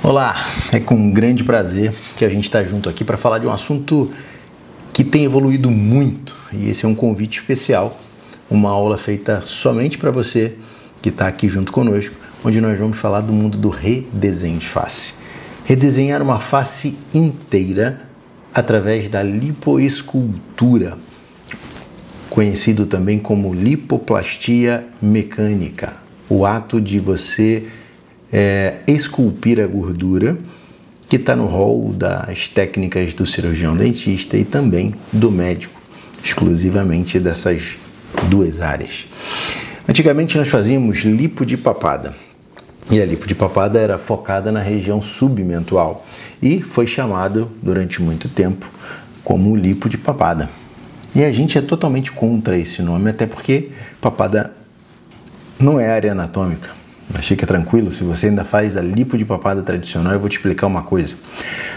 Olá, é com um grande prazer que a gente está junto aqui para falar de um assunto que tem evoluído muito, e esse é um convite especial, uma aula feita somente para você que está aqui junto conosco, onde nós vamos falar do mundo do redesenho de face. Redesenhar uma face inteira através da lipoescultura, conhecido também como lipoplastia mecânica, o ato de você esculpir a gordura, que está no rol das técnicas do cirurgião dentista e também do médico, exclusivamente dessas duas áreas. Antigamente nós fazíamos lipo de papada, e a lipo de papada era focada na região submentual e foi chamado durante muito tempo como lipo de papada. E a gente é totalmente contra esse nome, até porque papada não é área anatômica. Mas fica tranquilo, se você ainda faz a lipo de papada tradicional, eu vou te explicar uma coisa.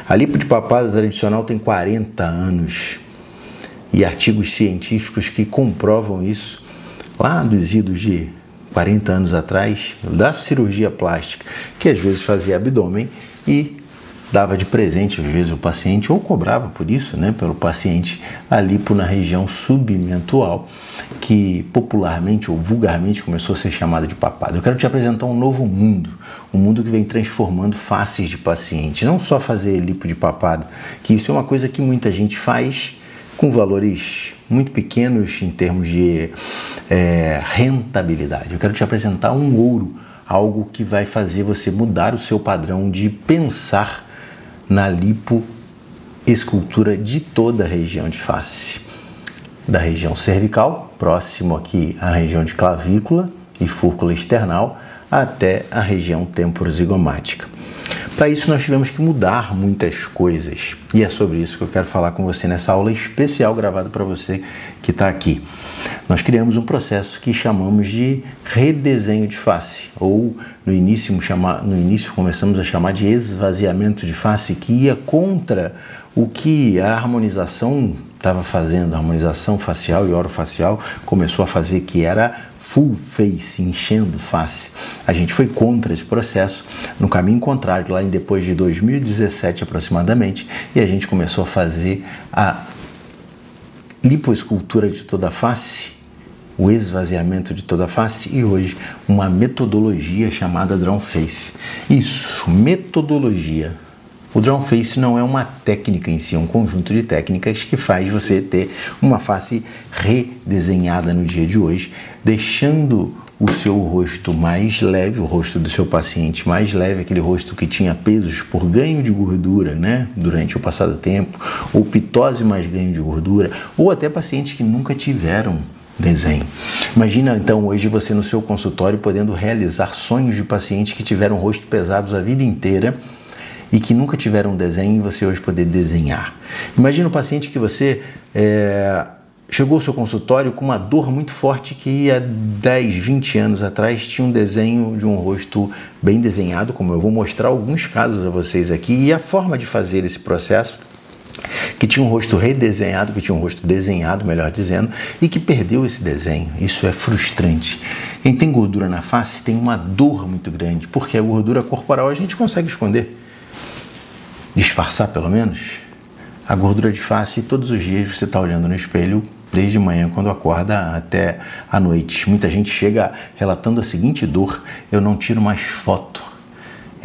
A lipo de papada tradicional tem 40 anos e artigos científicos que comprovam isso lá dos idos de 40 anos atrás, da cirurgia plástica, que às vezes fazia abdômen e dava de presente, às vezes, o paciente, ou cobrava por isso, pelo paciente, a lipo na região submentual, que popularmente ou vulgarmente começou a ser chamada de papada. Eu quero te apresentar um novo mundo, um mundo que vem transformando faces de paciente, não só fazer lipo de papada, que isso é uma coisa que muita gente faz com valores muito pequenos em termos de rentabilidade. Eu quero te apresentar um ouro, algo que vai fazer você mudar o seu padrão de pensar na lipoescultura de toda a região de face, da região cervical, próximo aqui à região de clavícula e fúrcula external, até a região temporozigomática. Para isso nós tivemos que mudar muitas coisas, e é sobre isso que eu quero falar com você nessa aula especial gravada para você que está aqui. Nós criamos um processo que chamamos de redesenho de face, ou no início começamos a chamar de esvaziamento de face, que ia contra o que a harmonização estava fazendo, a harmonização facial e orofacial começou a fazer, que era full face, enchendo face. A gente foi contra esse processo, no caminho contrário, lá depois de 2017 aproximadamente, e a gente começou a fazer a lipoescultura de toda a face, o esvaziamento de toda a face, e hoje uma metodologia chamada Drawn Face. Isso, metodologia. O Drawn Face não é uma técnica em si, é um conjunto de técnicas que faz você ter uma face redesenhada no dia de hoje, deixando o seu rosto mais leve, o rosto do seu paciente mais leve, aquele rosto que tinha pesos por ganho de gordura, durante o passado tempo, ou pitose mais ganho de gordura, ou até pacientes que nunca tiveram desenho. Imagina então hoje você no seu consultório podendo realizar sonhos de pacientes que tiveram rosto pesados a vida inteira e que nunca tiveram desenho, e você hoje poder desenhar. Imagina um paciente que você chegou ao seu consultório com uma dor muito forte, que há 10, 20 anos atrás tinha um desenho de um rosto bem desenhado, como eu vou mostrar alguns casos a vocês aqui, e a forma de fazer esse processo, que tinha um rosto redesenhado, que tinha um rosto desenhado, melhor dizendo, e que perdeu esse desenho. Isso é frustrante. Quem tem gordura na face tem uma dor muito grande, porque a gordura corporal a gente consegue esconder, disfarçar pelo menos. A gordura de face, todos os dias você está olhando no espelho, desde manhã quando acorda até a noite. Muita gente chega relatando a seguinte dor: eu não tiro mais foto,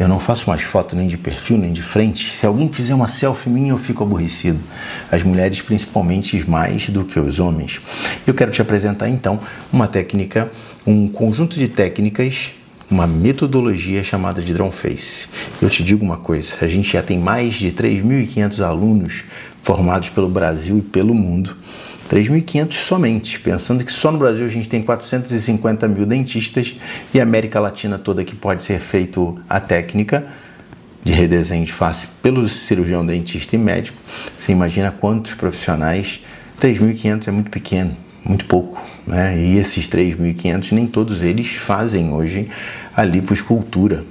eu não faço mais foto nem de perfil, nem de frente. Se alguém fizer uma selfie minha, eu fico aborrecido. As mulheres principalmente mais do que os homens. Eu quero te apresentar então uma técnica, um conjunto de técnicas, uma metodologia chamada de Drawn Face. Eu te digo uma coisa, a gente já tem mais de 3.500 alunos formados pelo Brasil e pelo mundo. 3.500 somente, pensando que só no Brasil a gente tem 450 mil dentistas, e a América Latina toda que pode ser feito a técnica de redesenho de face pelo cirurgião dentista e médico. Você imagina quantos profissionais? 3.500 é muito pequeno, muito pouco, E esses 3.500, nem todos eles fazem hoje a lipoescultura,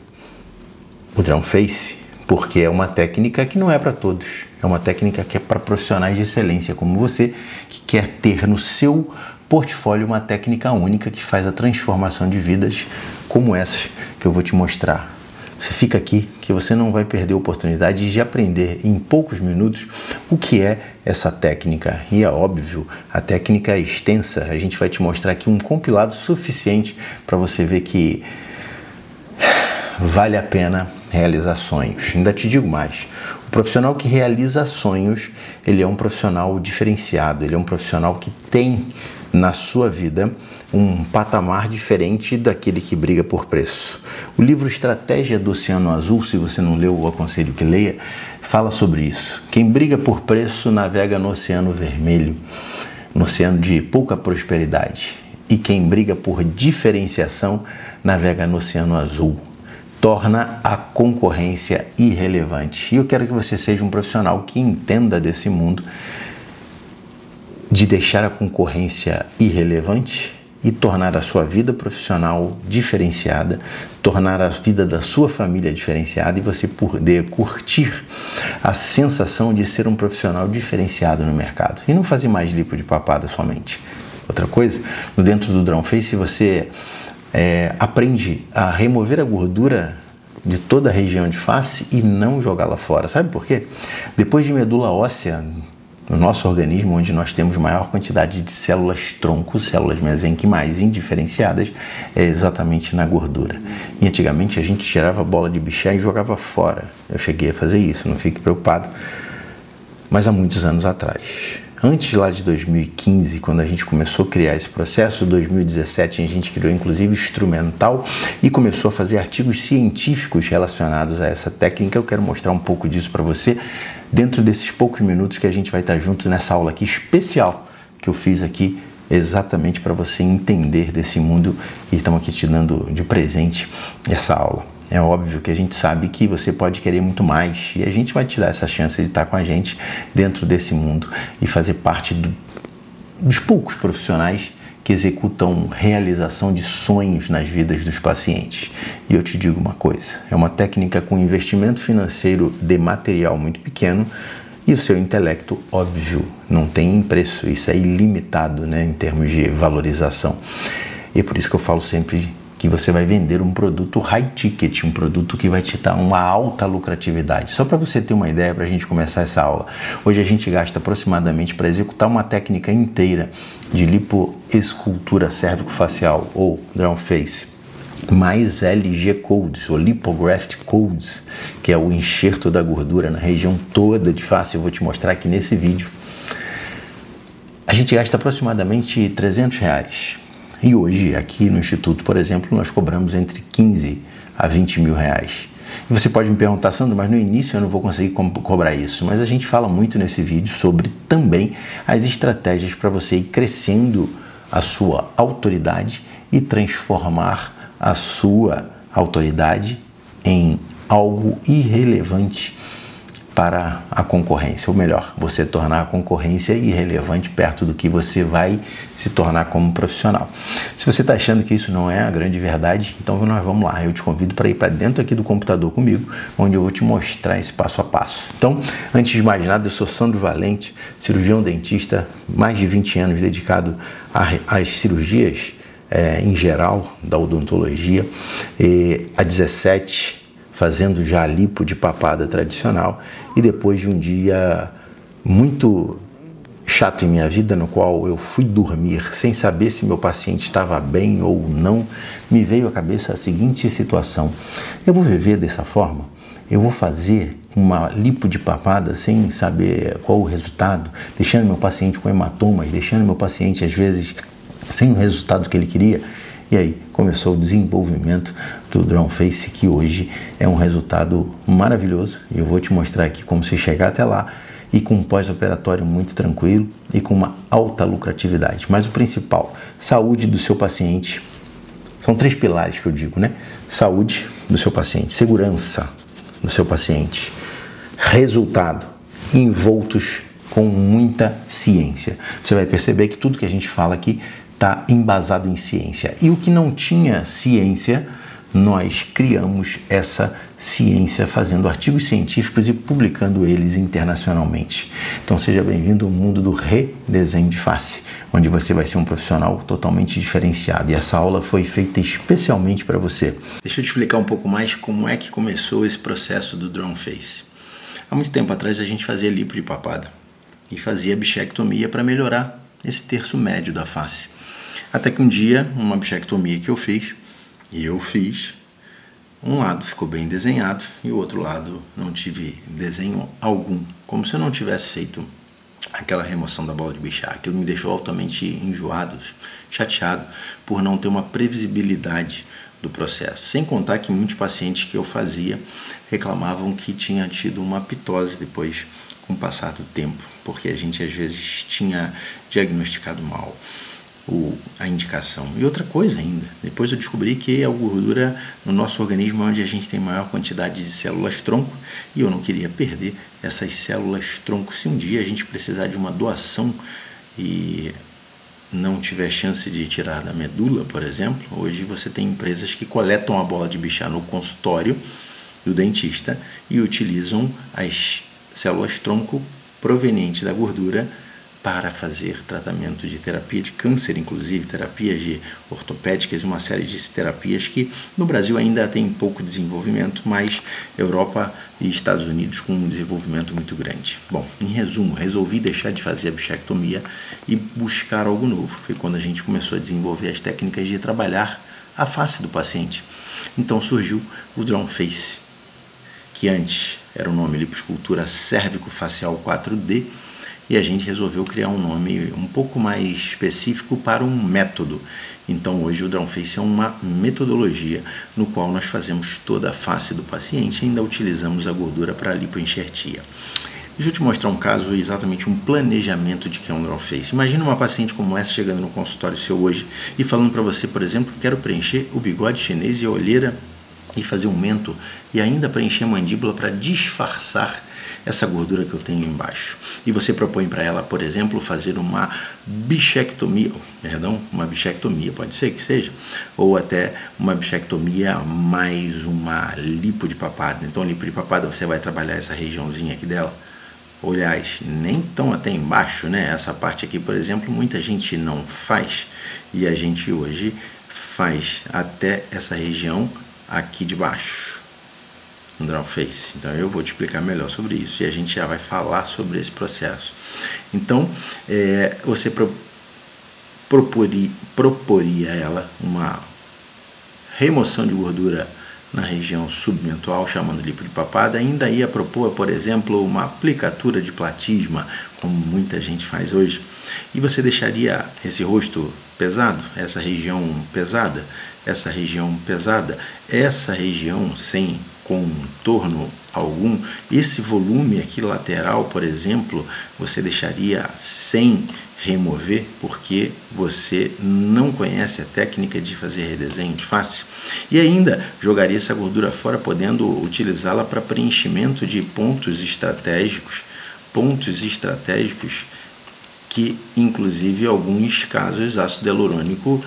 o Drawn Face, porque é uma técnica que não é para todos, é uma técnica que é para profissionais de excelência como você, que quer ter no seu portfólio uma técnica única que faz a transformação de vidas como essas que eu vou te mostrar. você fica aqui, que você não vai perder a oportunidade de aprender em poucos minutos o que é essa técnica. E é óbvio, a técnica é extensa, a gente vai te mostrar aqui um compilado suficiente para você ver que vale a pena realizar sonhos. Ainda te digo mais, o profissional que realiza sonhos, ele é um profissional diferenciado, ele é um profissional que tem na sua vida um patamar diferente daquele que briga por preço. O livro Estratégia do Oceano Azul, se você não leu, eu aconselho que leia, fala sobre isso. Quem briga por preço navega no Oceano Vermelho, no oceano de pouca prosperidade. E quem briga por diferenciação navega no Oceano Azul. Torna a concorrência irrelevante. E eu quero que você seja um profissional que entenda desse mundo, de deixar a concorrência irrelevante e tornar a sua vida profissional diferenciada, tornar a vida da sua família diferenciada e você poder curtir a sensação de ser um profissional diferenciado no mercado e não fazer mais lipo de papada somente. Outra coisa, dentro do Drawn Face você aprende a remover a gordura de toda a região de face e não jogá-la fora. Sabe por quê? Depois de medula óssea, no nosso organismo, onde nós temos maior quantidade de células tronco, células mesenquimais indiferenciadas, é exatamente na gordura. E antigamente a gente tirava a bola de bichar e jogava fora. Eu cheguei a fazer isso, não fique preocupado. Mas há muitos anos atrás. Antes lá de 2015, quando a gente começou a criar esse processo, em 2017 a gente criou inclusive instrumental e começou a fazer artigos científicos relacionados a essa técnica. Eu quero mostrar um pouco disso para você dentro desses poucos minutos que a gente vai estar juntos nessa aula aqui especial que eu fiz aqui exatamente para você entender desse mundo e estamos aqui te dando de presente essa aula. É óbvio que a gente sabe que você pode querer muito mais e a gente vai te dar essa chance de estar com a gente dentro desse mundo e fazer parte dos poucos profissionais que executam realização de sonhos nas vidas dos pacientes. E eu te digo uma coisa, é uma técnica com investimento financeiro de material muito pequeno e o seu intelecto, óbvio, não tem preço, isso é ilimitado, né, em termos de valorização. E é por isso que eu falo sempre que você vai vender um produto high ticket, um produto que vai te dar uma alta lucratividade. Só para você ter uma ideia, para a gente começar essa aula. Hoje a gente gasta aproximadamente para executar uma técnica inteira de lipoescultura cérvico-facial ou Drawn Face, mais LG Codes, ou Lipograft Codes, que é o enxerto da gordura na região toda de face. Eu vou te mostrar aqui nesse vídeo. A gente gasta aproximadamente R$300. E hoje, aqui no Instituto, por exemplo, nós cobramos entre 15 a 20 mil reais. E você pode me perguntar, Sandro, mas no início eu não vou conseguir cobrar isso. Mas a gente fala muito nesse vídeo sobre também as estratégias para você ir crescendo a sua autoridade e transformar a sua autoridade em algo irrelevante para a concorrência, ou melhor, você tornar a concorrência irrelevante perto do que você vai se tornar como profissional. Se você está achando que isso não é a grande verdade, então nós vamos lá, eu te convido para ir para dentro aqui do computador comigo, onde eu vou te mostrar esse passo a passo. Então, antes de mais nada, eu sou Sandro Valente, cirurgião dentista, mais de 20 anos dedicado às cirurgias em geral, da odontologia, há 17 fazendo já lipo de papada tradicional e depois de um dia muito chato em minha vida, no qual eu fui dormir sem saber se meu paciente estava bem ou não, me veio à cabeça a seguinte situação: eu vou viver dessa forma? Eu vou fazer uma lipo de papada sem saber qual o resultado, deixando meu paciente com hematomas, deixando meu paciente às vezes sem o resultado que ele queria? E aí começou o desenvolvimento do Drawn Face, que hoje é um resultado maravilhoso. E eu vou te mostrar aqui como se chegar até lá e com um pós-operatório muito tranquilo e com uma alta lucratividade. Mas o principal, saúde do seu paciente. São 3 pilares que eu digo, né? Saúde do seu paciente, segurança do seu paciente, resultado, envoltos com muita ciência. Você vai perceber que tudo que a gente fala aqui está embasado em ciência. E o que não tinha ciência nós criamos essa ciência fazendo artigos científicos e publicando eles internacionalmente. Então seja bem-vindo ao mundo do redesenho de face, onde você vai ser um profissional totalmente diferenciado. E essa aula foi feita especialmente para você. Deixa eu te explicar um pouco mais como é que começou esse processo do Drawn Face. Há muito tempo atrás a gente fazia lipo de papada e fazia bichectomia para melhorar esse terço médio da face. Até que um dia, uma bichectomia que eu fiz, um lado ficou bem desenhado e o outro lado não tive desenho algum, como se eu não tivesse feito aquela remoção da bola de bichar. Aquilo me deixou altamente enjoado, chateado por não ter uma previsibilidade do processo. Sem contar que muitos pacientes que eu fazia reclamavam que tinha tido uma pitose depois com o passar do tempo, porque a gente às vezes tinha diagnosticado mal a indicação. E outra coisa ainda, depois eu descobri que a gordura no nosso organismo é onde a gente tem maior quantidade de células tronco e eu não queria perder essas células tronco. Se um dia a gente precisar de uma doação e não tiver chance de tirar da medula, por exemplo, hoje você tem empresas que coletam a bola de bichar no consultório do dentista e utilizam as células tronco provenientes da gordura para fazer tratamento de terapia de câncer, inclusive terapias de ortopédicas, uma série de terapias que no Brasil ainda tem pouco desenvolvimento, mas Europa e Estados Unidos com um desenvolvimento muito grande. Bom, em resumo, resolvi deixar de fazer a bichectomia e buscar algo novo. Foi quando a gente começou a desenvolver as técnicas de trabalhar a face do paciente. Então surgiu o Drawn Face, que antes era o nome lipoescultura cérvico-facial 4D, e a gente resolveu criar um nome um pouco mais específico para um método. Então hoje o Drawn Face é uma metodologia no qual nós fazemos toda a face do paciente e ainda utilizamos a gordura para a lipoenxertia. Deixa eu te mostrar um caso, exatamente um planejamento de que é um Drawn Face. Imagina uma paciente como essa chegando no consultório seu hoje e falando para você, por exemplo, que quero preencher o bigode chinês e a olheira e fazer um mento e ainda preencher a mandíbula para disfarçar essa gordura que eu tenho embaixo. E você propõe para ela, por exemplo, fazer uma bichectomia, pode ser que seja, ou até uma bichectomia mais uma lipo de papada. Então, lipo de papada, você vai trabalhar essa regiãozinha aqui dela. Aliás, nem tão até embaixo, né? Essa parte aqui, por exemplo, muita gente não faz e a gente hoje faz até essa região aqui de baixo. Drawn Face. Então eu vou te explicar melhor sobre isso e a gente já vai falar sobre esse processo. Então você proporia ela uma remoção de gordura na região submentual, chamando lipo de papada, ainda ia propor, por exemplo, uma aplicatura de platisma, como muita gente faz hoje, e você deixaria esse rosto pesado, essa região pesada, essa região sem contorno algum, esse volume aqui lateral, por exemplo, você deixaria sem remover, porque você não conhece a técnica de fazer redesenho de face, e ainda jogaria essa gordura fora, podendo utilizá-la para preenchimento de pontos estratégicos que, inclusive, em alguns casos, ácido hialurônico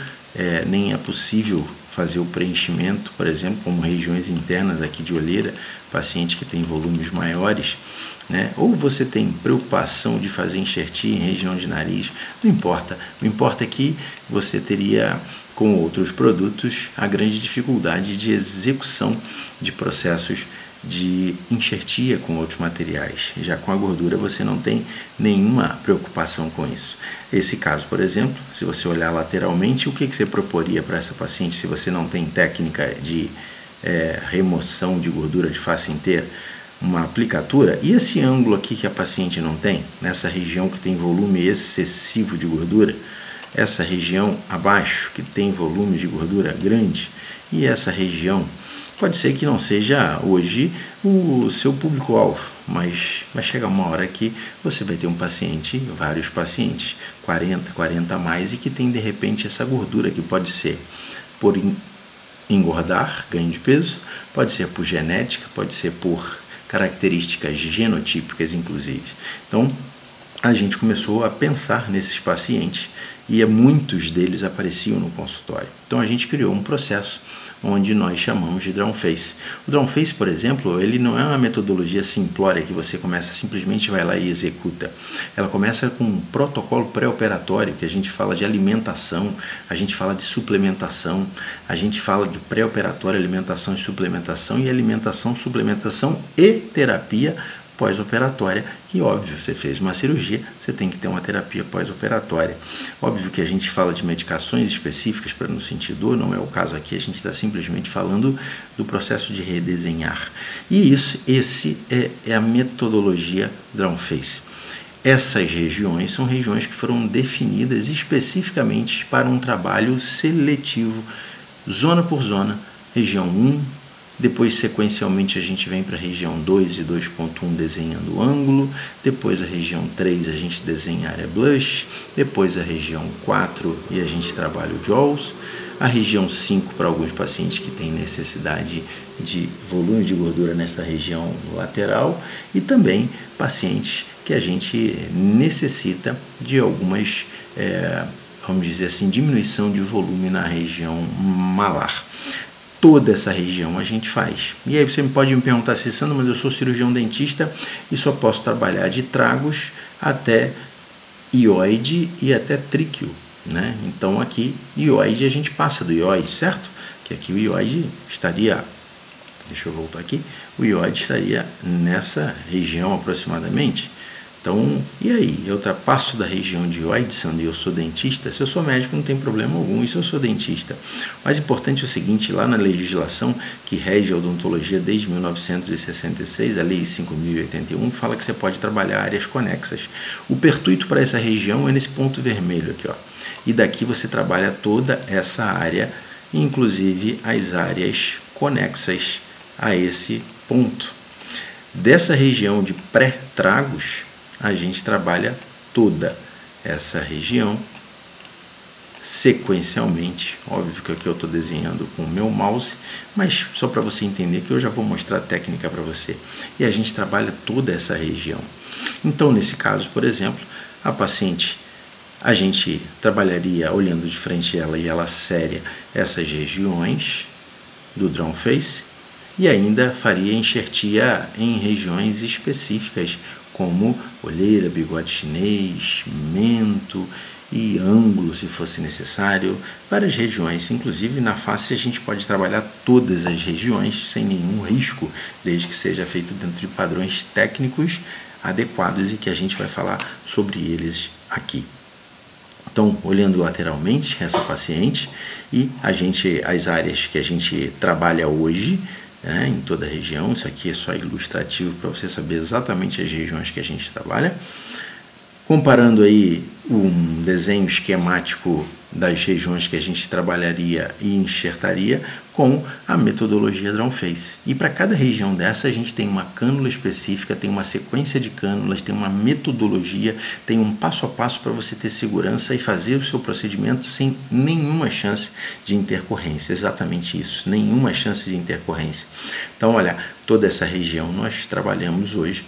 nem é possível fazer o preenchimento, por exemplo, como regiões internas aqui de olheira, paciente que tem volumes maiores, né? Ou você tem preocupação de fazer enxertia em região de nariz, não importa. O importa é que você teria, com outros produtos, a grande dificuldade de execução de processos de enxertia com outros materiais. Já com a gordura você não tem nenhuma preocupação com isso. Esse caso, por exemplo, se você olhar lateralmente, o que você proporia para essa paciente se você não tem técnica de remoção de gordura de face inteira? Uma aplicatura? E esse ângulo aqui que a paciente não tem, nessa região que tem volume excessivo de gordura, essa região abaixo que tem volume de gordura grande, e essa região pode ser que não seja hoje o seu público-alvo, mas vai chegar uma hora que você vai ter um paciente, vários pacientes, 40 a mais, e que tem de repente essa gordura que pode ser por engordar, ganho de peso, pode ser por genética, pode ser por características genotípicas, inclusive. Então, a gente começou a pensar nesses pacientes e muitos deles apareciam no consultório. Então a gente criou um processo onde nós chamamos de Drawn Face. O Drawn Face, por exemplo, ele não é uma metodologia simplória que você começa simplesmente vai lá e executa. Ela começa com um protocolo pré-operatório, que a gente fala de alimentação, a gente fala de suplementação, a gente fala de pré-operatório, alimentação e suplementação, e alimentação, suplementação e terapia pós-operatória. E óbvio, você fez uma cirurgia, você tem que ter uma terapia pós-operatória. Óbvio que a gente fala de medicações específicas para não sentir dor, não é o caso aqui, a gente está simplesmente falando do processo de redesenhar. E esse é a metodologia Drawn Face. Essas regiões são regiões que foram definidas especificamente para um trabalho seletivo, zona por zona, região 1, depois sequencialmente a gente vem para a região 2 e 2.1 desenhando o ângulo, depois a região 3 a gente desenha a área blush, depois a região 4 e a gente trabalha o jaws, a região 5 para alguns pacientes que têm necessidade de volume de gordura nessa região lateral e também pacientes que a gente necessita de algumas, vamos dizer assim, diminuição de volume na região malar. Toda essa região a gente faz. E aí você pode me perguntar assim, Sandro, mas eu sou cirurgião dentista e só posso trabalhar de tragos até hioide e até tríqueo, né? Então aqui, hioide, a gente passa do hioide, certo? Que aqui o hioide estaria, deixa eu voltar aqui, o hioide estaria nessa região aproximadamente. Então, e aí? Eu ultrapasso da região de hioide, Sandro, e eu sou dentista? Se eu sou médico, não tem problema algum, e se eu sou dentista? O mais importante é o seguinte, lá na legislação que rege a odontologia desde 1966, a Lei 5.081, fala que você pode trabalhar áreas conexas. O pertuito para essa região é nesse ponto vermelho aqui, ó. E daqui você trabalha toda essa área, inclusive as áreas conexas a esse ponto. Dessa região de pré-tragos, a gente trabalha toda essa região sequencialmente. Óbvio que aqui eu estou desenhando com o meu mouse, mas só para você entender que eu já vou mostrar a técnica para você. E a gente trabalha toda essa região. Então, nesse caso, por exemplo, a paciente, a gente trabalharia olhando de frente ela e ela séria essas regiões do Drawn Face e ainda faria enxertia em regiões específicas, como olheira, bigode chinês, mento e ângulo, se fosse necessário, várias regiões. Inclusive na face a gente pode trabalhar todas as regiões sem nenhum risco, desde que seja feito dentro de padrões técnicos adequados e que a gente vai falar sobre eles aqui. Então, olhando lateralmente essa paciente e as áreas que a gente trabalha hoje, em toda a região, isso aqui é só ilustrativo para você saber exatamente as regiões que a gente trabalha. Comparando aí um desenho esquemático das regiões que a gente trabalharia e enxertaria com a metodologia Drawn Face. E para cada região dessa a gente tem uma cânula específica, tem uma sequência de cânulas, tem uma metodologia, tem um passo a passo para você ter segurança e fazer o seu procedimento sem nenhuma chance de intercorrência. Exatamente isso, nenhuma chance de intercorrência. Então, olha, toda essa região nós trabalhamos hoje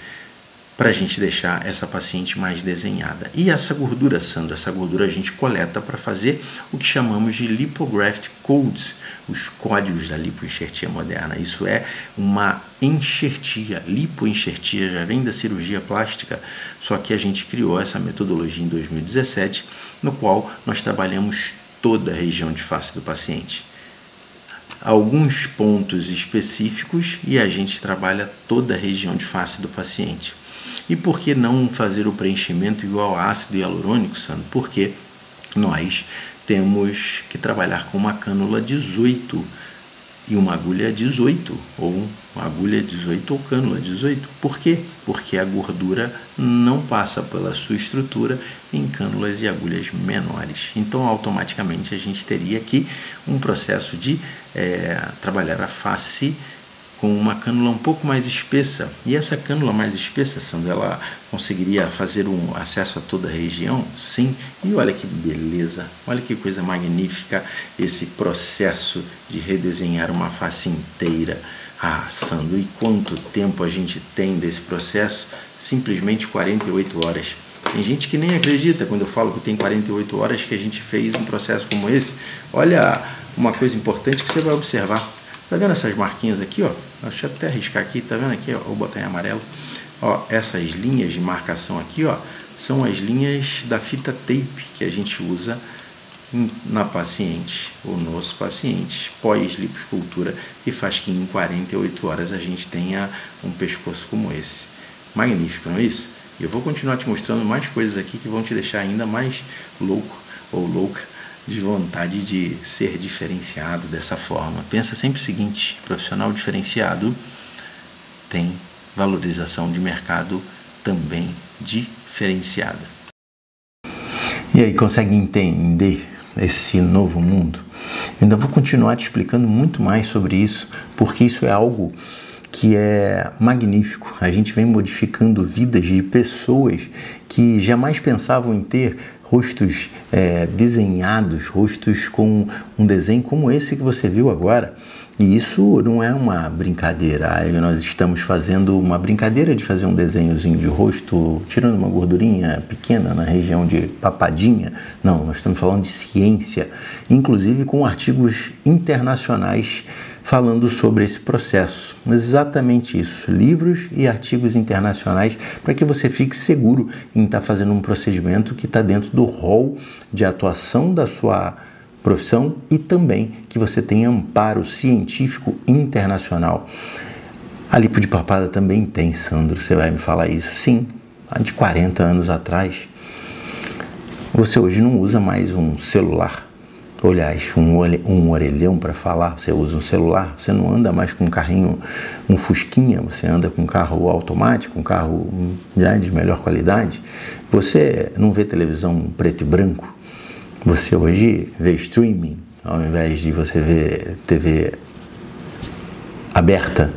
para a gente deixar essa paciente mais desenhada. E essa gordura, Sandro, essa gordura a gente coleta para fazer o que chamamos de lipographic codes, os códigos da lipoenxertia moderna. Isso é uma enxertia, lipoenxertia, já vem da cirurgia plástica, só que a gente criou essa metodologia em 2017, no qual nós trabalhamos toda a região de face do paciente. Alguns pontos específicos e a gente trabalha toda a região de face do paciente. E por que não fazer o preenchimento igual a ácido hialurônico, Sandro? Porque nós temos que trabalhar com uma cânula 18 e uma agulha 18, ou uma agulha 18 ou cânula 18. Por quê? Porque a gordura não passa pela sua estrutura em cânulas e agulhas menores. Então, automaticamente, a gente teria aqui um processo de trabalhar a face com uma cânula um pouco mais espessa. E essa cânula mais espessa, Sandra, ela conseguiria fazer um acesso a toda a região? Sim. E olha que beleza, olha que coisa magnífica esse processo de redesenhar uma face inteira. Ah, Sandro, e quanto tempo a gente tem desse processo? Simplesmente 48 horas. Tem gente que nem acredita quando eu falo que tem 48 horas que a gente fez um processo como esse. Olha uma coisa importante que você vai observar. Tá vendo essas marquinhas aqui, ó? Deixa eu até arriscar aqui, tá vendo aqui, ó? Vou botar em amarelo. Ó, essas linhas de marcação aqui, ó, são as linhas da fita tape que a gente usa na paciente ou nos pacientes pós-lipoescultura e faz que em 48 horas a gente tenha um pescoço como esse. Magnífico, não é isso? E eu vou continuar te mostrando mais coisas aqui que vão te deixar ainda mais louco ou louca de vontade de ser diferenciado dessa forma. Pensa sempre o seguinte: profissional diferenciado tem valorização de mercado também diferenciada. E aí, consegue entender esse novo mundo? Eu ainda vou continuar te explicando muito mais sobre isso, porque isso é algo que é magnífico. A gente vem modificando vidas de pessoas que jamais pensavam em ter rostos desenhados, rostos com um desenho como esse que você viu agora. E isso não é uma brincadeira. Aí nós estamos fazendo uma brincadeira de fazer um desenhozinho de rosto, tirando uma gordurinha pequena na região de papadinha. Não, nós estamos falando de ciência, inclusive com artigos internacionais falando sobre esse processo. Exatamente isso, livros e artigos internacionais para que você fique seguro em estar fazendo um procedimento que está dentro do rol de atuação da sua profissão e também que você tenha amparo científico internacional. A lipo de papada também tem, Sandro, você vai me falar isso? Sim, há de 40 anos atrás. Você hoje não usa mais um celular. Aliás, um orelhão para falar, você usa um celular, você não anda mais com um carrinho, um fusquinha, você anda com um carro automático, um carro já de melhor qualidade. Você não vê televisão preto e branco, você hoje vê streaming, ao invés de você ver TV aberta.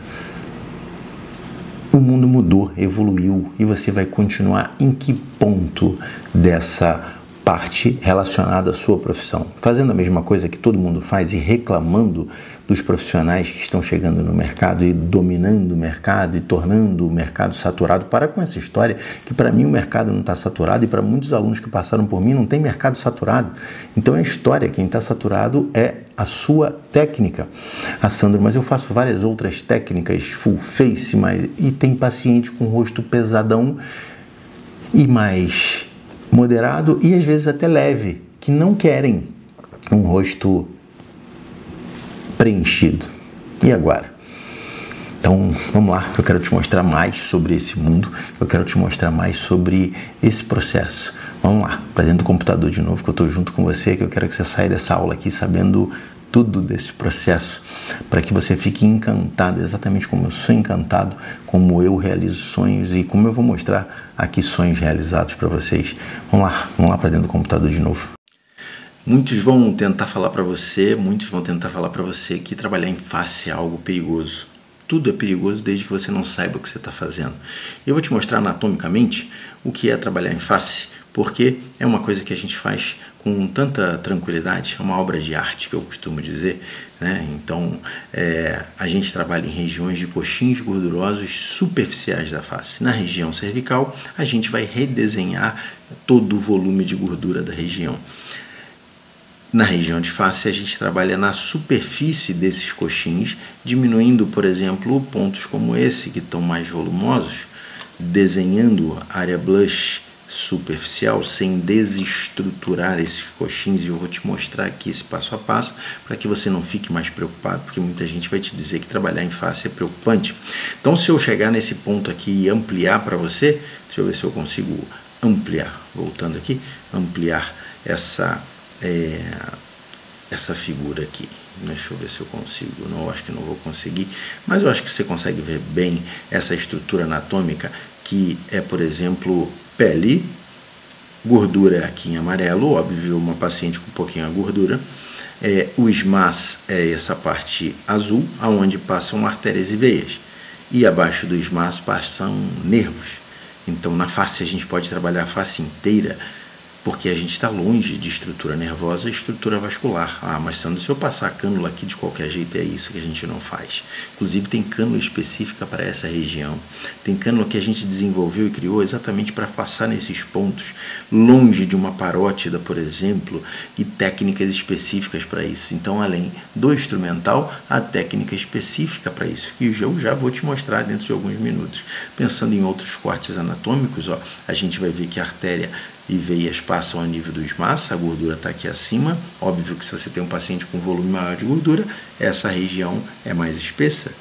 O mundo mudou, evoluiu, e você vai continuar em que ponto dessa parte relacionada à sua profissão? Fazendo a mesma coisa que todo mundo faz e reclamando dos profissionais que estão chegando no mercado e dominando o mercado e tornando o mercado saturado. Para com essa história que para mim o mercado não está saturado e para muitos alunos que passaram por mim não tem mercado saturado. Então é história, quem está saturado é a sua técnica. Sandro, mas eu faço várias outras técnicas, full face, e tem paciente com rosto pesadão e mais moderado e às vezes até leve, que não querem um rosto preenchido. E agora? Então, vamos lá, que eu quero te mostrar mais sobre esse mundo, eu quero te mostrar mais sobre esse processo. Vamos lá, para dentro do computador de novo, que eu estou junto com você, que eu quero que você saia dessa aula aqui sabendo tudo desse processo, para que você fique encantado, exatamente como eu sou encantado, como eu realizo sonhos e como eu vou mostrar aqui sonhos realizados para vocês. Vamos lá para dentro do computador de novo. Muitos vão tentar falar para você, que trabalhar em face é algo perigoso. Tudo é perigoso desde que você não saiba o que você está fazendo. Eu vou te mostrar anatomicamente o que é trabalhar em face, porque é uma coisa que a gente faz com tanta tranquilidade, é uma obra de arte que eu costumo dizer, né? Então, a gente trabalha em regiões de coxins gordurosos superficiais da face. Na região cervical, a gente vai redesenhar todo o volume de gordura da região. Na região de face, a gente trabalha na superfície desses coxins, diminuindo, por exemplo, pontos como esse, que estão mais volumosos, desenhando área blush superficial, sem desestruturar esses coxins. E eu vou te mostrar aqui esse passo a passo, para que você não fique mais preocupado, porque muita gente vai te dizer que trabalhar em face é preocupante. Então, se eu chegar nesse ponto aqui e ampliar para você, deixa eu ver se eu consigo ampliar, voltando aqui, ampliar essa figura aqui. Deixa eu ver se eu consigo. Não, acho que não vou conseguir, mas eu acho que você consegue ver bem essa estrutura anatômica, que é, por exemplo, pele, gordura aqui em amarelo, óbvio, uma paciente com um pouquinho de gordura. O SMAS é essa parte azul, aonde passam artérias e veias, e abaixo do SMAS passam nervos. Então, na face a gente pode trabalhar a face inteira, porque a gente está longe de estrutura nervosa e estrutura vascular. Ah, mas Sandro, se eu passar a cânula aqui de qualquer jeito, é isso que a gente não faz. Inclusive tem cânula específica para essa região. Tem cânula que a gente desenvolveu e criou exatamente para passar nesses pontos, longe de uma parótida, por exemplo, e técnicas específicas para isso. Então, além do instrumental, há técnica específica para isso, que eu já vou te mostrar dentro de alguns minutos. Pensando em outros cortes anatômicos, ó, a gente vai ver que a artéria e veias passam ao nível do esmaço, a gordura está aqui acima. Óbvio que se você tem um paciente com volume maior de gordura, essa região é mais espessa.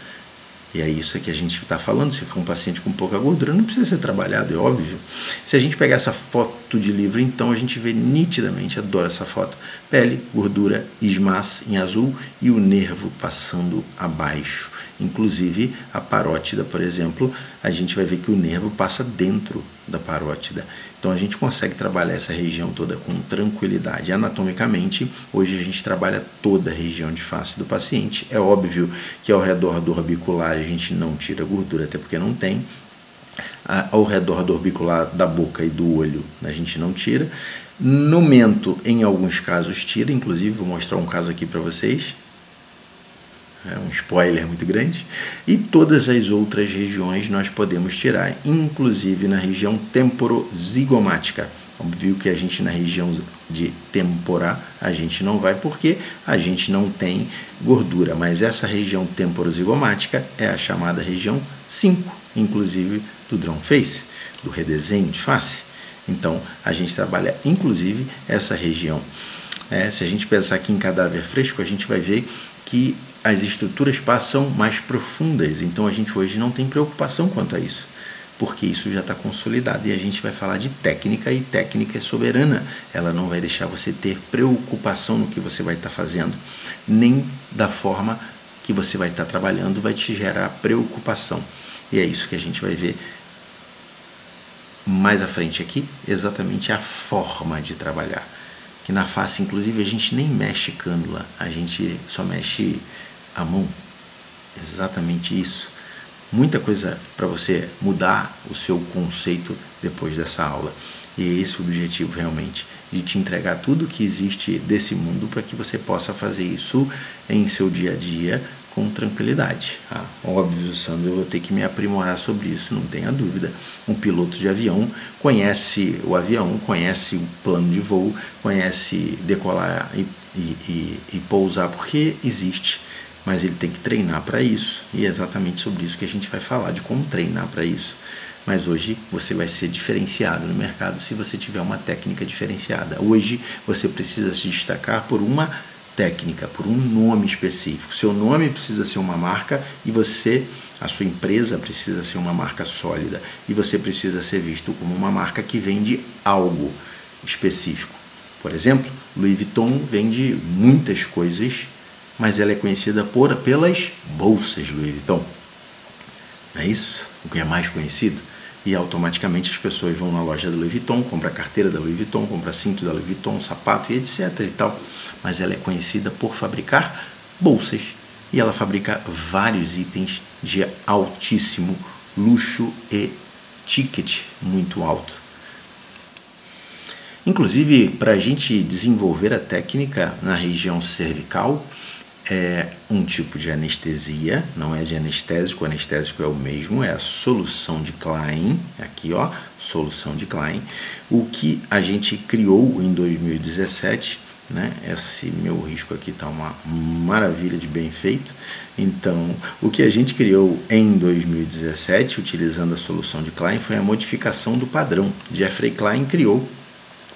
E é isso que a gente está falando. Se for um paciente com pouca gordura, não precisa ser trabalhado, é óbvio. Se a gente pegar essa foto de livro, então a gente vê nitidamente, adoro essa foto, pele, gordura, esmaço em azul e o nervo passando abaixo. Inclusive a parótida, por exemplo, a gente vai ver que o nervo passa dentro da parótida. Então a gente consegue trabalhar essa região toda com tranquilidade. Anatomicamente, hoje a gente trabalha toda a região de face do paciente. É óbvio que ao redor do orbicular a gente não tira gordura, até porque não tem. Ao redor do orbicular da boca e do olho a gente não tira. No mento, em alguns casos, tira. Inclusive, vou mostrar um caso aqui para vocês. É um spoiler muito grande. E todas as outras regiões nós podemos tirar, inclusive na região temporozigomática. Óbvio que a gente na região de tempora a gente não vai porque a gente não tem gordura, mas essa região temporozigomática é a chamada região 5, inclusive do drawn face, do redesenho de face. Então a gente trabalha inclusive essa região. Se a gente pensar aqui em cadáver fresco, a gente vai ver que as estruturas passam mais profundas, então a gente hoje não tem preocupação quanto a isso, porque isso já está consolidado e a gente vai falar de técnica, e técnica é soberana, ela não vai deixar você ter preocupação no que você vai estar fazendo, nem da forma que você vai estar trabalhando vai te gerar preocupação, e é isso que a gente vai ver mais à frente aqui, exatamente a forma de trabalhar, que na face inclusive a gente nem mexe cânula, a gente só mexe a mão, exatamente isso. Muita coisa para você mudar o seu conceito depois dessa aula. E é esse o objetivo realmente, de te entregar tudo que existe desse mundo para que você possa fazer isso em seu dia a dia com tranquilidade. Óbvio, Sandro, eu vou ter que me aprimorar sobre isso, não tenha dúvida. Um piloto de avião conhece o avião, conhece o plano de voo, conhece decolar e pousar, porque existe. Mas ele tem que treinar para isso, e é exatamente sobre isso que a gente vai falar, de como treinar para isso. Mas hoje você vai ser diferenciado no mercado se você tiver uma técnica diferenciada. Hoje você precisa se destacar por uma técnica, por um nome específico. Seu nome precisa ser uma marca e a sua empresa precisa ser uma marca sólida. E você precisa ser visto como uma marca que vende algo específico. Por exemplo, Louis Vuitton vende muitas coisas, mas ela é conhecida pelas bolsas Louis Vuitton. Não é isso? O que é mais conhecido? E automaticamente as pessoas vão na loja da Louis Vuitton, compram a carteira da Louis Vuitton, compram cinto da Louis Vuitton, sapato e etc e tal. Mas ela é conhecida por fabricar bolsas. E ela fabrica vários itens de altíssimo luxo e ticket muito alto. Inclusive, para a gente desenvolver a técnica na região cervical, é um tipo de anestesia, não é de anestésico, o anestésico é o mesmo, é a solução de Klein, aqui ó, solução de Klein, o que a gente criou em 2017, né? Esse meu risco aqui está uma maravilha de bem feito. Então, o que a gente criou em 2017, utilizando a solução de Klein, foi a modificação do padrão. Jeffrey Klein criou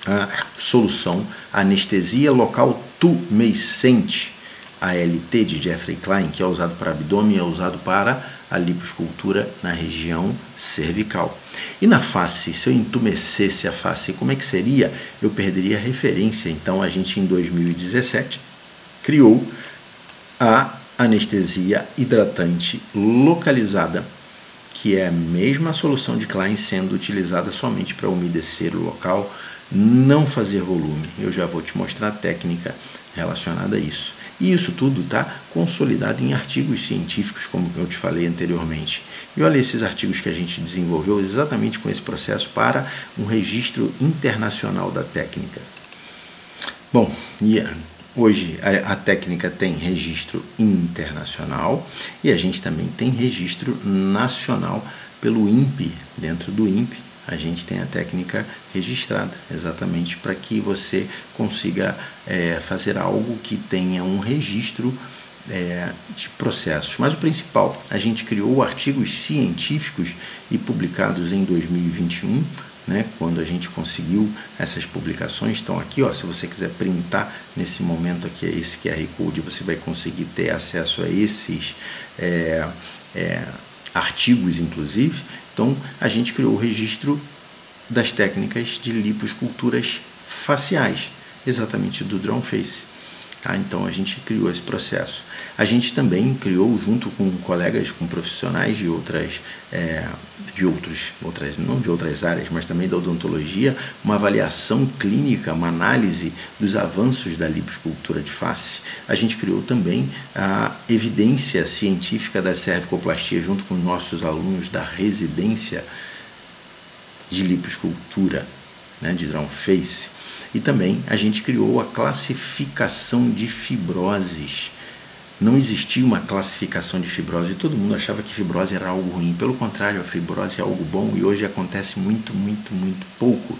a solução anestesia local tumescente, ALT de Jeffrey Klein, que é usado para abdômen e é usado para a lipoescultura na região cervical. E na face, se eu entumecesse a face, como é que seria? Eu perderia a referência. Então a gente em 2017 criou a anestesia hidratante localizada, que é a mesma solução de Klein sendo utilizada somente para umedecer o local, não fazer volume. Eu já vou te mostrar a técnica relacionada a isso. E isso tudo está consolidado em artigos científicos, como eu te falei anteriormente. E olha esses artigos que a gente desenvolveu exatamente com esse processo para um registro internacional da técnica. Bom, hoje a técnica tem registro internacional e a gente também tem registro nacional pelo INPE. Dentro do INPE a gente tem a técnica registrada, exatamente para que você consiga fazer algo que tenha um registro de processos. Mas o principal, a gente criou artigos científicos e publicados em 2021, quando a gente conseguiu essas publicações. Estão aqui, se você quiser printar nesse momento aqui esse QR Code, você vai conseguir ter acesso a esses artigos, inclusive. Então, a gente criou o registro das técnicas de lipoesculturas faciais, exatamente do Drawn Face. Então, a gente criou esse processo. A gente também criou, junto com colegas, com profissionais de não de outras áreas, mas também da odontologia, uma avaliação clínica, uma análise dos avanços da lipoescultura de face. A gente criou também a evidência científica da cervicoplastia, junto com nossos alunos da residência de lipoescultura, de Drawn Face. E também a gente criou a classificação de fibroses. Não existia uma classificação de fibrose e todo mundo achava que fibrose era algo ruim. Pelo contrário, a fibrose é algo bom e hoje acontece muito pouco.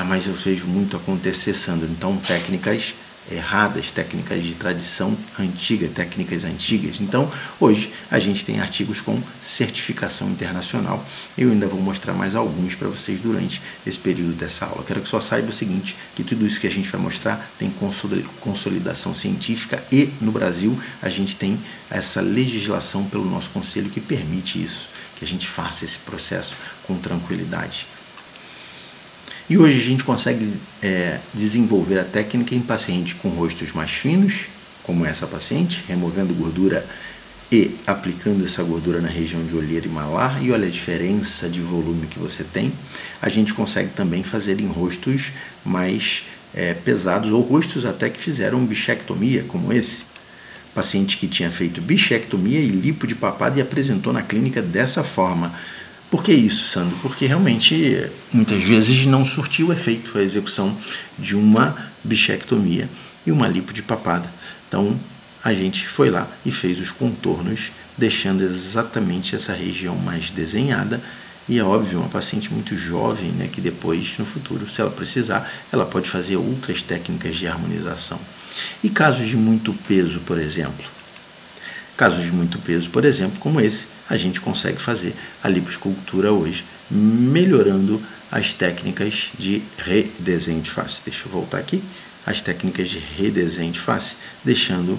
Mas eu vejo muito acontecer, Sandro. Então, técnicas erradas, técnicas de tradição antiga, técnicas antigas. Então, hoje a gente tem artigos com certificação internacional. Eu ainda vou mostrar mais alguns para vocês durante esse período dessa aula. Quero que só saiba o seguinte, que tudo isso que a gente vai mostrar tem consolidação científica e no Brasil a gente tem essa legislação pelo nosso conselho que permite isso, que a gente faça esse processo com tranquilidade. E hoje a gente consegue desenvolver a técnica em pacientes com rostos mais finos, como essa paciente, removendo gordura e aplicando essa gordura na região de olheira e malar. E olha a diferença de volume que você tem. A gente consegue também fazer em rostos mais pesados, ou rostos até que fizeram bichectomia, como esse. Paciente que tinha feito bichectomia e lipo de papada e apresentou na clínica dessa forma. Por que isso, Sandro? Porque realmente, muitas vezes, não surtiu efeito a execução de uma bichectomia e uma lipo de papada. Então, a gente foi lá e fez os contornos, deixando exatamente essa região mais desenhada. E é óbvio, uma paciente muito jovem, que depois, no futuro, se ela precisar, ela pode fazer outras técnicas de harmonização. E casos de muito peso, por exemplo? Casos de muito peso, por exemplo, como esse, a gente consegue fazer a lipoescultura hoje, melhorando as técnicas de redesenho de face. Deixa eu voltar aqui. As técnicas de redesenho de face, deixando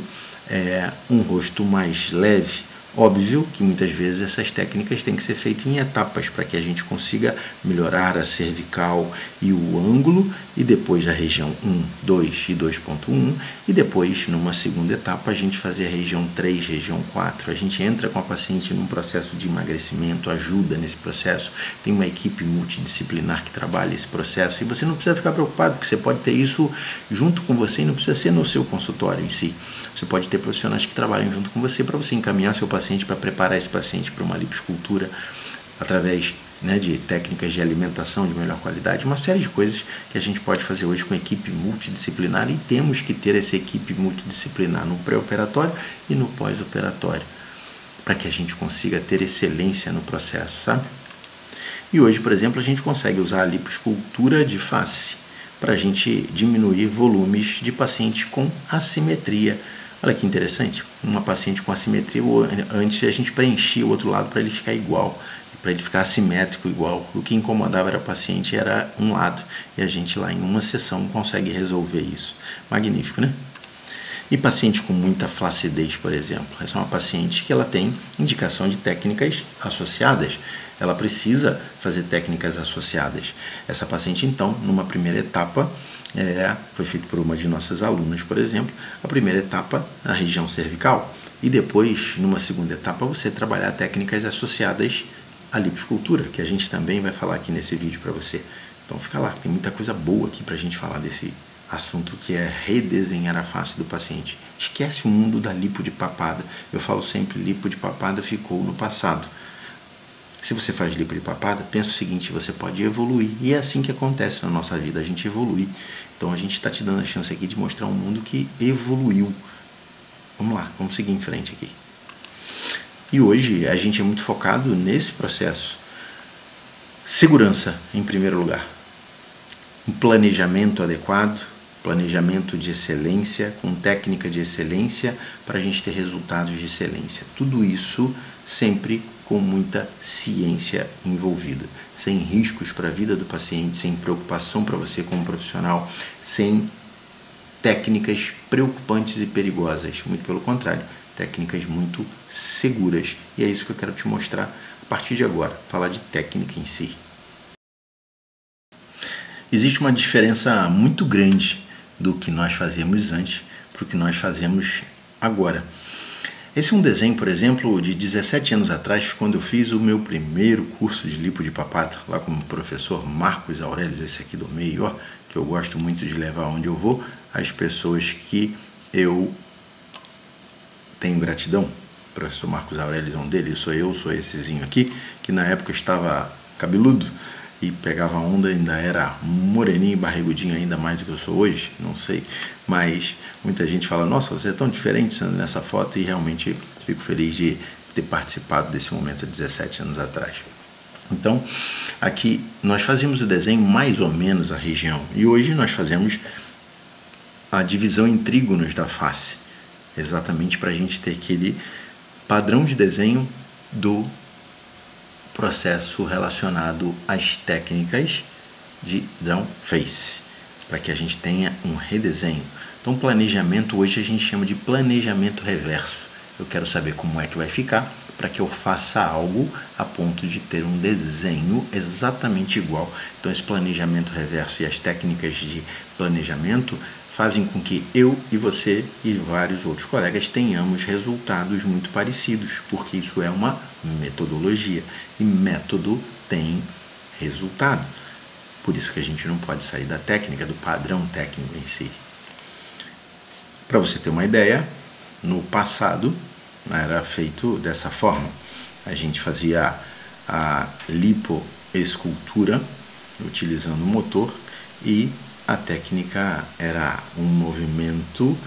um rosto mais leve. Óbvio que muitas vezes essas técnicas têm que ser feitas em etapas para que a gente consiga melhorar a cervical e o ângulo, e depois a região 1, 2 e 2.1, e depois, numa segunda etapa, a gente fazer a região 3, região 4. A gente entra com a paciente num processo de emagrecimento, ajuda nesse processo, tem uma equipe multidisciplinar que trabalha esse processo, e você não precisa ficar preocupado, porque você pode ter isso junto com você e não precisa ser no seu consultório em si. Você pode ter profissionais que trabalham junto com você para você encaminhar seu paciente, para preparar esse paciente para uma lipoescultura através de técnicas de alimentação de melhor qualidade, uma série de coisas que a gente pode fazer hoje com equipe multidisciplinar, e temos que ter essa equipe multidisciplinar no pré-operatório e no pós-operatório, para que a gente consiga ter excelência no processo, sabe? E hoje, por exemplo, a gente consegue usar a lipoescultura de face para a gente diminuir volumes de paciente com assimetria. Olha que interessante, uma paciente com assimetria, antes a gente preenchia o outro lado para ele ficar igual, para ele ficar assimétrico igual. O que incomodava era o paciente, era um lado, e a gente lá em uma sessão consegue resolver isso. Magnífico, né? E paciente com muita flacidez, por exemplo, essa é uma paciente que ela tem indicação de técnicas associadas, ela precisa fazer técnicas associadas. Essa paciente, então, numa primeira etapa, foi feito por uma de nossas alunas, por exemplo, a primeira etapa na região cervical, e depois, numa segunda etapa, você trabalhar técnicas associadas à lipoescultura, que a gente também vai falar aqui nesse vídeo para você. Então fica lá, tem muita coisa boa aqui para a gente falar desse assunto que é redesenhar a face do paciente. Esquece o mundo da lipo de papada. Eu falo sempre, lipo de papada ficou no passado. Se você faz lipo de papada, pensa o seguinte, você pode evoluir. E é assim que acontece na nossa vida, a gente evolui. Então a gente está te dando a chance aqui de mostrar um mundo que evoluiu. Vamos lá, vamos seguir em frente aqui. E hoje a gente é muito focado nesse processo. Segurança em primeiro lugar. Um planejamento adequado, planejamento de excelência, com técnica de excelência, para a gente ter resultados de excelência. Tudo isso sempre com muita ciência envolvida, sem riscos para a vida do paciente, sem preocupação para você como profissional, sem técnicas preocupantes e perigosas. Muito pelo contrário, técnicas muito seguras. E é isso que eu quero te mostrar a partir de agora, falar de técnica em si. Existe uma diferença muito grande do que nós fazíamos antes para o que nós fazemos agora. Esse é um desenho, por exemplo, de 17 anos atrás, quando eu fiz o meu primeiro curso de lipo de papada, lá com o professor Marcos Aurélio, esse aqui do meio, ó, que eu gosto muito de levar onde eu vou, as pessoas que eu tenho gratidão. O professor Marcos Aurélio é um deles, sou essezinho aqui, que na época estava cabeludo e pegava onda, ainda era moreninho e barrigudinho, ainda mais do que eu sou hoje, não sei, mas muita gente fala, nossa, você é tão diferente nessa foto, e realmente fico feliz de ter participado desse momento há 17 anos atrás. Então, aqui nós fazíamos o desenho mais ou menos a região, e hoje nós fazemos a divisão em trígonos da face, exatamente para a gente ter aquele padrão de desenho do processo relacionado às técnicas de Drawn Face, para que a gente tenha um redesenho. Então, planejamento hoje a gente chama de planejamento reverso. Eu quero saber como é que vai ficar para que eu faça algo a ponto de ter um desenho exatamente igual. Então, esse planejamento reverso e as técnicas de planejamento fazem com que eu e você e vários outros colegas tenhamos resultados muito parecidos, porque isso é uma metodologia e método tem resultado. Por isso que a gente não pode sair da técnica, do padrão técnico em si. Para você ter uma ideia, no passado era feito dessa forma. A gente fazia a lipoescultura utilizando o motor e a técnica era um movimento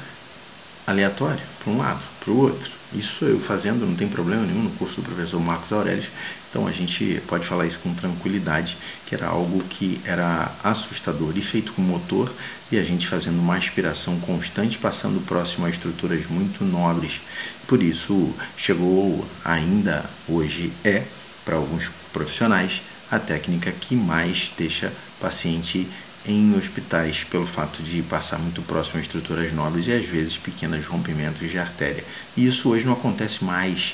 aleatório, para um lado, para o outro. Isso eu fazendo, não tem problema nenhum, no curso do professor Marcos Aurélio. Então a gente pode falar isso com tranquilidade, que era algo que era assustador e feito com motor, e a gente fazendo uma aspiração constante, passando próximo a estruturas muito nobres. Por isso chegou, ainda hoje para alguns profissionais, a técnica que mais deixa o paciente em hospitais, pelo fato de passar muito próximo a estruturas nobres e às vezes pequenos rompimentos de artéria. E isso hoje não acontece mais,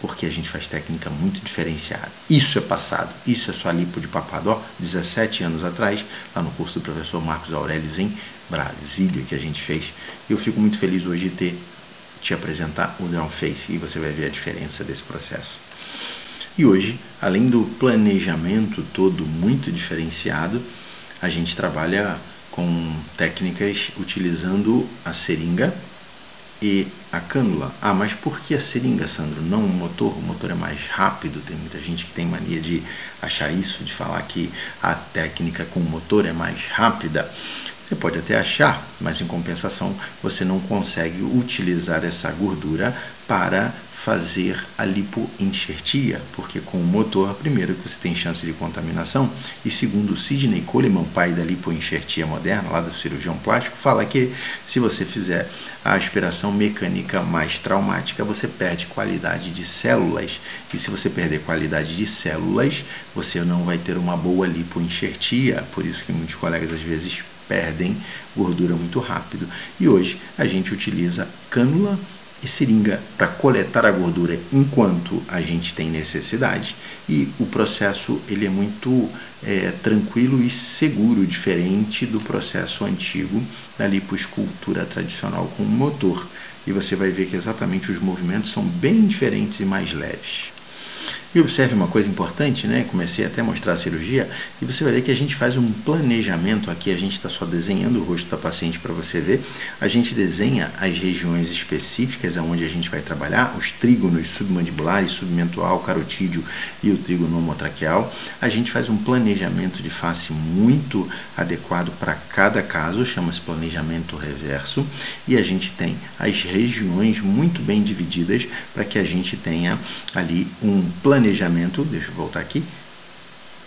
porque a gente faz técnica muito diferenciada. Isso é passado, isso é só lipo de papada. 17 anos atrás, lá no curso do professor Marcos Aurélio em Brasília, que a gente fez. Eu fico muito feliz hoje de te apresentar o Drawn Face, e você vai ver a diferença desse processo. E hoje, além do planejamento todo muito diferenciado, a gente trabalha com técnicas utilizando a seringa e a cânula. Ah, mas por que a seringa, Sandro? Não o motor? O motor é mais rápido. Tem muita gente que tem mania de achar isso, de falar que a técnica com o motor é mais rápida. Você pode até achar, mas em compensação você não consegue utilizar essa gordura para fazer a lipoenxertia, porque com o motor, primeiro, que você tem chance de contaminação, e segundo, Sidney Coleman, pai da lipoenxertia moderna, lá do cirurgião plástico, fala que se você fizer a aspiração mecânica mais traumática, você perde qualidade de células, e se você perder qualidade de células, você não vai ter uma boa lipoenxertia, por isso que muitos colegas às vezes perdem gordura muito rápido. E hoje a gente utiliza cânula e seringa para coletar a gordura enquanto a gente tem necessidade, e o processo ele é muito tranquilo e seguro, diferente do processo antigo da lipoescultura tradicional com motor, e você vai ver que exatamente os movimentos são bem diferentes e mais leves. E observe uma coisa importante, né? Comecei até a mostrar a cirurgia e você vai ver que a gente faz um planejamento aqui, a gente está só desenhando o rosto da paciente para você ver. A gente desenha as regiões específicas onde a gente vai trabalhar, os trígonos submandibulares, submentual, carotídeo e o trígono homotraqueal. A gente faz um planejamento de face muito adequado para cada caso, chama-se planejamento reverso, e a gente tem as regiões muito bem divididas para que a gente tenha ali um planejamento, deixa eu voltar aqui,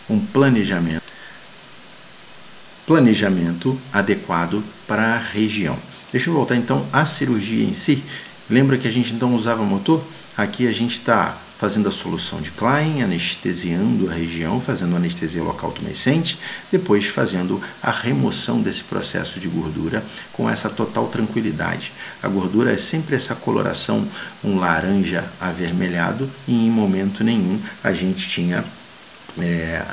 um planejamento adequado para a região. Deixa eu voltar então à cirurgia em si. Lembra que a gente então usava motor? Aqui a gente está fazendo a solução de Klein, anestesiando a região, fazendo anestesia local tumescente, depois fazendo a remoção desse processo de gordura com essa total tranquilidade. A gordura é sempre essa coloração, um laranja avermelhado, e em momento nenhum a gente tinha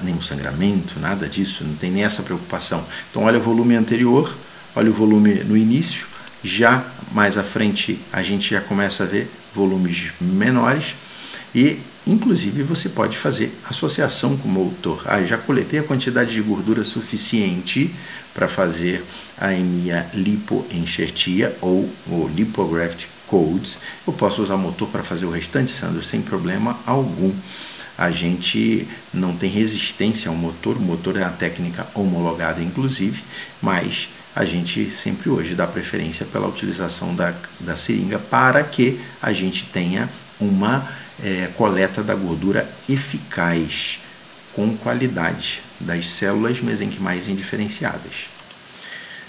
nenhum sangramento, nada disso, não tem nem essa preocupação. Então olha o volume anterior, olha o volume no início, já mais à frente a gente já começa a ver volumes menores. E, inclusive, você pode fazer associação com o motor. Já coletei a quantidade de gordura suficiente para fazer a EMIA lipoenxertia ou o lipograft codes. Eu posso usar o motor para fazer o restante, Sandro, sem problema algum. A gente não tem resistência ao motor, o motor é uma técnica homologada, inclusive, mas a gente sempre hoje dá preferência pela utilização da seringa para que a gente tenha uma coleta da gordura eficaz, com qualidade, das células mesenquimais indiferenciadas.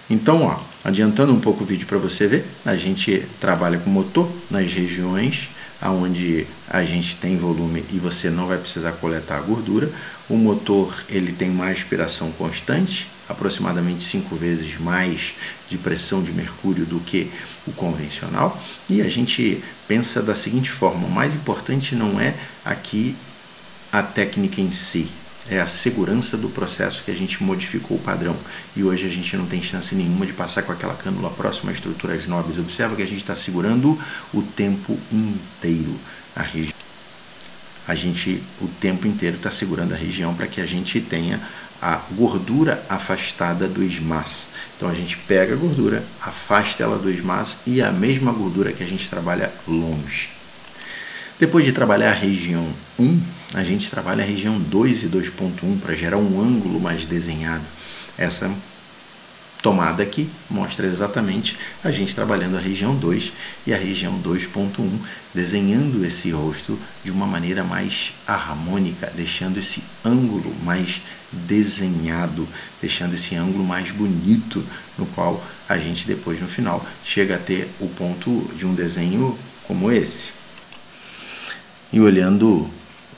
Então, adiantando um pouco o vídeo para você ver, a gente trabalha com motor nas regiões onde a gente tem volume e você não vai precisar coletar a gordura. O motor ele tem uma aspiração constante, aproximadamente 5 vezes mais de pressão de mercúrio do que o convencional, e a gente pensa da seguinte forma: o mais importante não é aqui a técnica em si, é a segurança do processo que a gente modificou o padrão, e hoje a gente não tem chance nenhuma de passar com aquela cânula próxima a estruturas nobres. Observa que a gente está segurando o tempo inteiro a região. A gente o tempo inteiro está segurando a região para que a gente tenha a gordura afastada do SMAS. Então a gente pega a gordura, afasta ela do SMAS, e a mesma gordura que a gente trabalha longe. Depois de trabalhar a região 1, a gente trabalha a região 2 e 2.1 para gerar um ângulo mais desenhado. Essa tomada aqui mostra exatamente a gente trabalhando a região 2 e a região 2.1, desenhando esse rosto de uma maneira mais harmônica, deixando esse ângulo mais desenhado, deixando esse ângulo mais bonito, no qual a gente depois no final chega a ter o ponto de um desenho como esse. E olhando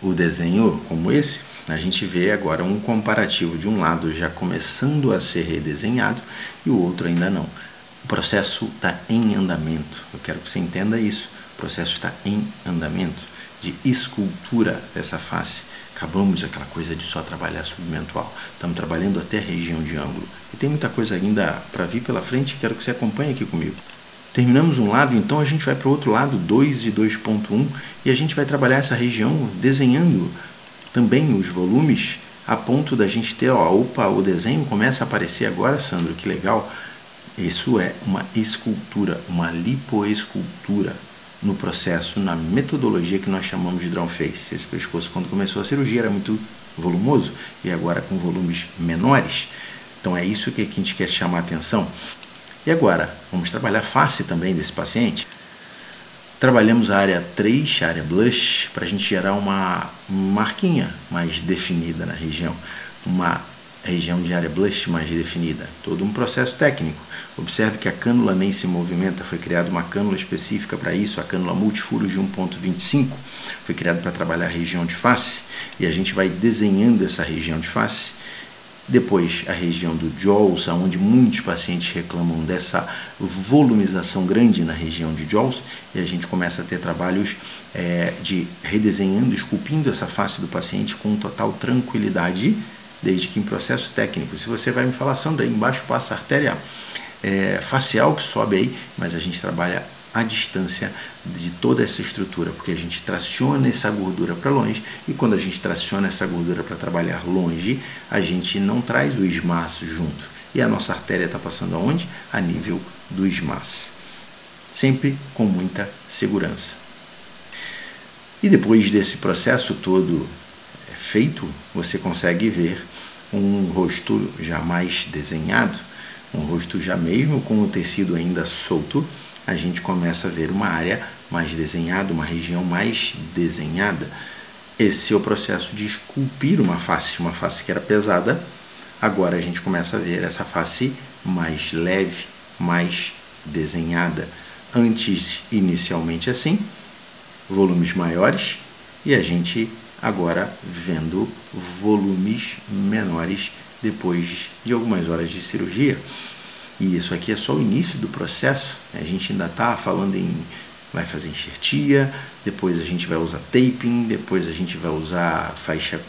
o desenho como esse, a gente vê agora um comparativo de um lado já começando a ser redesenhado e o outro ainda não. O processo está em andamento, eu quero que você entenda isso. O processo está em andamento de escultura dessa face. Acabamos aquela coisa de só trabalhar submentual, estamos trabalhando até a região de ângulo. E tem muita coisa ainda para vir pela frente, quero que você acompanhe aqui comigo. Terminamos um lado, então a gente vai para o outro lado, 2 e 2.1, e a gente vai trabalhar essa região desenhando também os volumes, a ponto da gente ter, opa, o desenho começa a aparecer agora, Sandro, que legal. Isso é uma escultura, uma lipoescultura no processo, na metodologia que nós chamamos de drawn face. Esse pescoço, quando começou a cirurgia, era muito volumoso, e agora com volumes menores. Então é isso que a gente quer chamar a atenção. E agora, vamos trabalhar a face também desse paciente. Trabalhamos a área 3, a área blush, para a gente gerar uma marquinha mais definida na região. Uma região de área blush mais definida. Todo um processo técnico. Observe que a cânula nem se movimenta, foi criada uma cânula específica para isso, a cânula multifuros de 1.25. Foi criada para trabalhar a região de face, e a gente vai desenhando essa região de face. Depois a região do jaws, onde muitos pacientes reclamam dessa volumização grande na região de jaws, e a gente começa a ter trabalhos de redesenhando, esculpindo essa face do paciente com total tranquilidade, desde que em processo técnico. Se você vai me falar, Sandra, aí embaixo passa a artéria facial que sobe aí, mas a gente trabalha a distância de toda essa estrutura, porque a gente traciona essa gordura para longe, e quando a gente traciona essa gordura para trabalhar longe, a gente não traz o esmaço junto. E a nossa artéria está passando aonde? A nível do esmaço. Sempre com muita segurança. E depois desse processo todo feito, você consegue ver um rosto já mais desenhado, um rosto já mesmo com o tecido ainda solto, a gente começa a ver uma área mais desenhada, uma região mais desenhada. Esse é o processo de esculpir uma face que era pesada, agora a gente começa a ver essa face mais leve, mais desenhada. Antes, inicialmente assim, volumes maiores, e a gente agora vendo volumes menores depois de algumas horas de cirurgia. E isso aqui é só o início do processo. A gente ainda está falando vai fazer enxertia, depois a gente vai usar taping, depois a gente vai usar faixa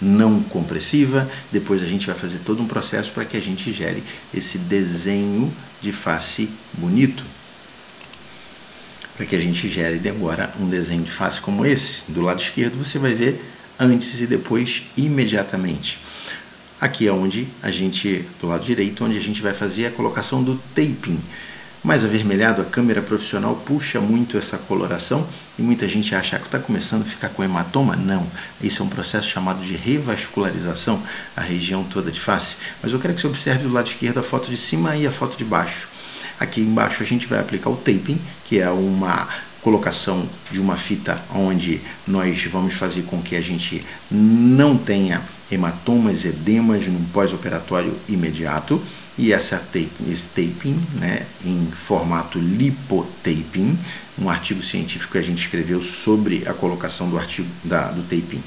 não compressiva, depois a gente vai fazer todo um processo para que a gente gere esse desenho de face bonito. Para que a gente gere agora um desenho de face como esse. Do lado esquerdo você vai ver antes e depois imediatamente. Aqui é onde a gente, do lado direito, onde a gente vai fazer a colocação do taping. Mais avermelhado, a câmera profissional puxa muito essa coloração e muita gente acha que está começando a ficar com hematoma. Não, isso é um processo chamado de revascularização, a região toda de face. Mas eu quero que você observe do lado esquerdo a foto de cima e a foto de baixo. Aqui embaixo a gente vai aplicar o taping, que é uma colocação de uma fita onde nós vamos fazer com que a gente não tenha hematomas, edemas no pós-operatório imediato. E esse taping, né, em formato lipotaping, um artigo científico que a gente escreveu sobre a colocação do taping.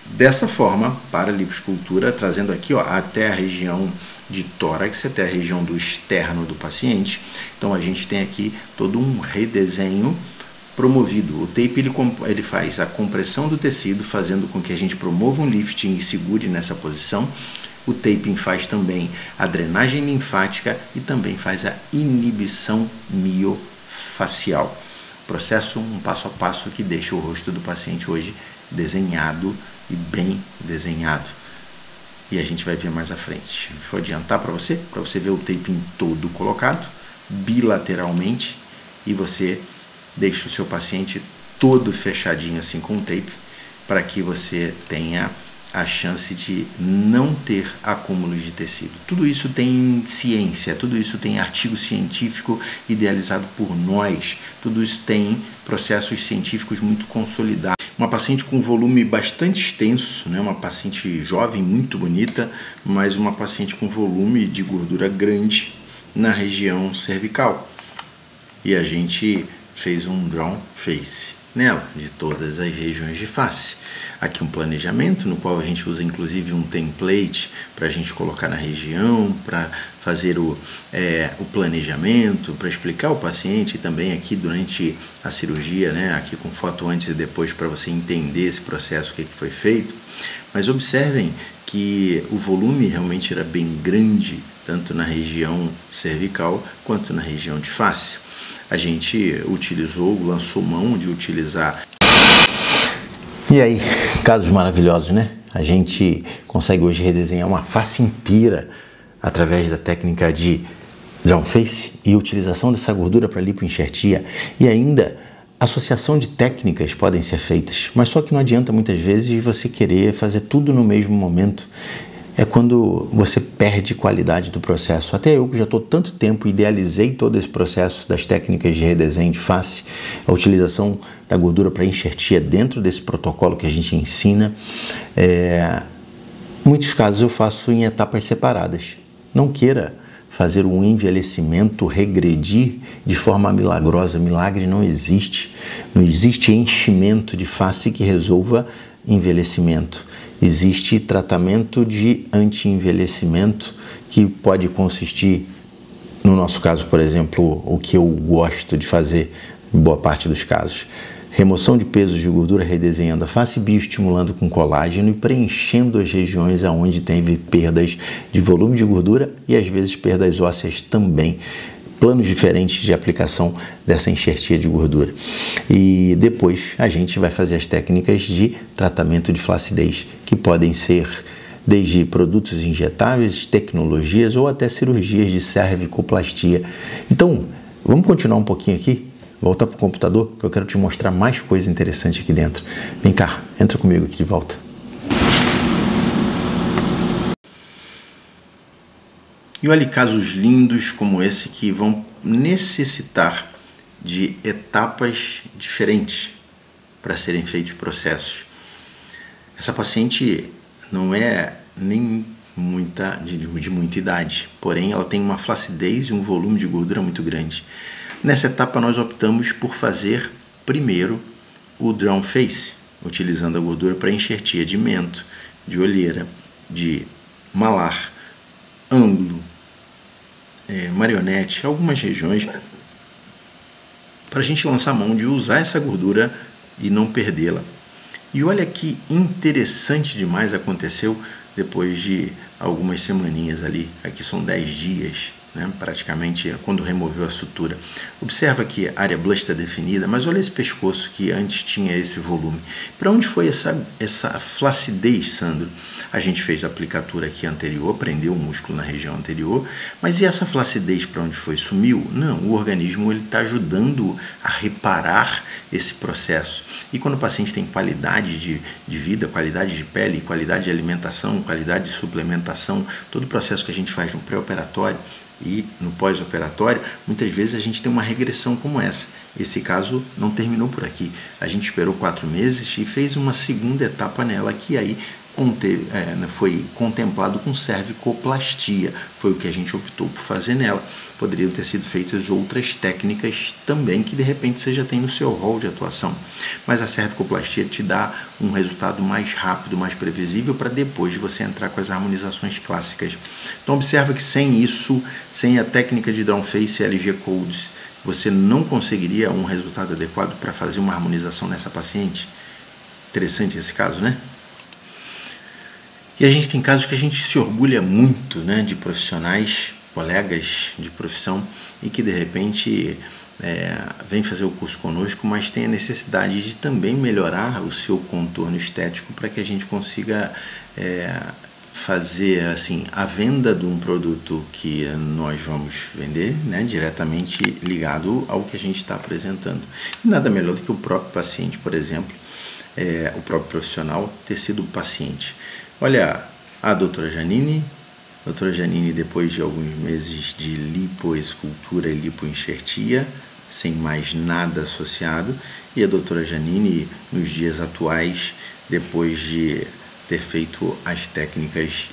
Dessa forma, para a lipoescultura, trazendo aqui até a região de tórax, até a região do externo do paciente. Então a gente tem aqui todo um redesenho promovido. O tape ele faz a compressão do tecido, fazendo com que a gente promova um lifting e segure nessa posição. O taping faz também a drenagem linfática e também faz a inibição miofacial. Processo, um passo a passo que deixa o rosto do paciente hoje desenhado e bem desenhado. E a gente vai ver mais à frente. Vou adiantar para você ver o taping todo colocado, bilateralmente, e você deixa o seu paciente todo fechadinho assim com o tape, para que você tenha a chance de não ter acúmulos de tecido. Tudo isso tem ciência, tudo isso tem artigo científico idealizado por nós, tudo isso tem processos científicos muito consolidados. Uma paciente com volume bastante extenso, né? Uma paciente jovem, muito bonita, mas uma paciente com volume de gordura grande na região cervical. E a gente fez um drawn face nela, de todas as regiões de face. Aqui um planejamento, no qual a gente usa inclusive um template para a gente colocar na região, para fazer o planejamento, para explicar ao paciente, e também aqui durante a cirurgia, né, aqui com foto antes e depois, para você entender esse processo, o que foi feito. Mas observem que o volume realmente era bem grande, tanto na região cervical quanto na região de face. A gente lançou mão de utilizar. E aí, casos maravilhosos, né? A gente consegue hoje redesenhar uma face inteira através da técnica de drawn face e utilização dessa gordura para lipoenxertia, e ainda associação de técnicas podem ser feitas, mas só que não adianta muitas vezes você querer fazer tudo no mesmo momento. É quando você perde qualidade do processo. Até eu, que já estou tanto tempo, idealizei todo esse processo das técnicas de redesenho de face, a utilização da gordura para enxertia dentro desse protocolo que a gente ensina. Muitos casos eu faço em etapas separadas. Não queira fazer um envelhecimento regredir de forma milagrosa. Milagre não existe. Não existe enchimento de face que resolva envelhecimento. Existe tratamento de anti-envelhecimento, que pode consistir, no nosso caso, por exemplo, o que eu gosto de fazer em boa parte dos casos: remoção de pesos de gordura, redesenhando a face, bioestimulando com colágeno e preenchendo as regiões onde teve perdas de volume de gordura e às vezes perdas ósseas também. planos diferentes de aplicação dessa enxertia de gordura. E depois a gente vai fazer as técnicas de tratamento de flacidez, que podem ser desde produtos injetáveis, tecnologias ou até cirurgias de cervicoplastia. Então, vamos continuar um pouquinho aqui? Voltar para o computador, que eu quero te mostrar mais coisa interessante aqui dentro. Vem cá, entra comigo aqui de volta. E olha casos lindos como esse que vão necessitar de etapas diferentes para serem feitos processos. Essa paciente não é nem de muita idade, porém ela tem uma flacidez e um volume de gordura muito grande. Nessa etapa nós optamos por fazer primeiro o drawn face, utilizando a gordura para enxertia de mento, de olheira, de malar, ângulo, marionete, algumas regiões, para a gente lançar a mão de usar essa gordura e não perdê-la. E olha que interessante demais aconteceu depois de algumas semaninhas ali, aqui são 10 dias, né, praticamente quando removeu a sutura. Observa que a área blush está definida, mas olha esse pescoço que antes tinha esse volume. Para onde foi essa flacidez, Sandro? A gente fez a aplicatura aqui anterior, prendeu o músculo na região anterior, mas e essa flacidez para onde foi? Sumiu? Não, o organismo está ajudando a reparar esse processo. E quando o paciente tem qualidade de vida, qualidade de pele, qualidade de alimentação, qualidade de suplementação, todo o processo que a gente faz no pré-operatório e no pós-operatório, muitas vezes a gente tem uma regressão como essa. Esse caso não terminou por aqui. A gente esperou 4 meses e fez uma segunda etapa nela, que aí foi contemplado com cervicoplastia. Foi o que a gente optou por fazer nela. Poderiam ter sido feitas outras técnicas também, que de repente você já tem no seu rol de atuação. Mas a cervicoplastia te dá um resultado mais rápido, mais previsível, para depois você entrar com as harmonizações clássicas. Então observa que sem isso, sem a técnica de drawn face e LG Codes, você não conseguiria um resultado adequado para fazer uma harmonização nessa paciente. Interessante esse caso, né? E a gente tem casos que a gente se orgulha muito, né, de profissionais, colegas de profissão, e que de repente vem fazer o curso conosco, mas tem a necessidade de também melhorar o seu contorno estético para que a gente consiga fazer assim a venda de um produto que nós vamos vender, né, diretamente ligado ao que a gente está apresentando. E nada melhor do que o próprio paciente, por exemplo, o próprio profissional ter sido o paciente. Olha, a doutora Janine, depois de alguns meses de lipoescultura e lipoenxertia, sem mais nada associado, e a doutora Janine, nos dias atuais, depois de ter feito as técnicas,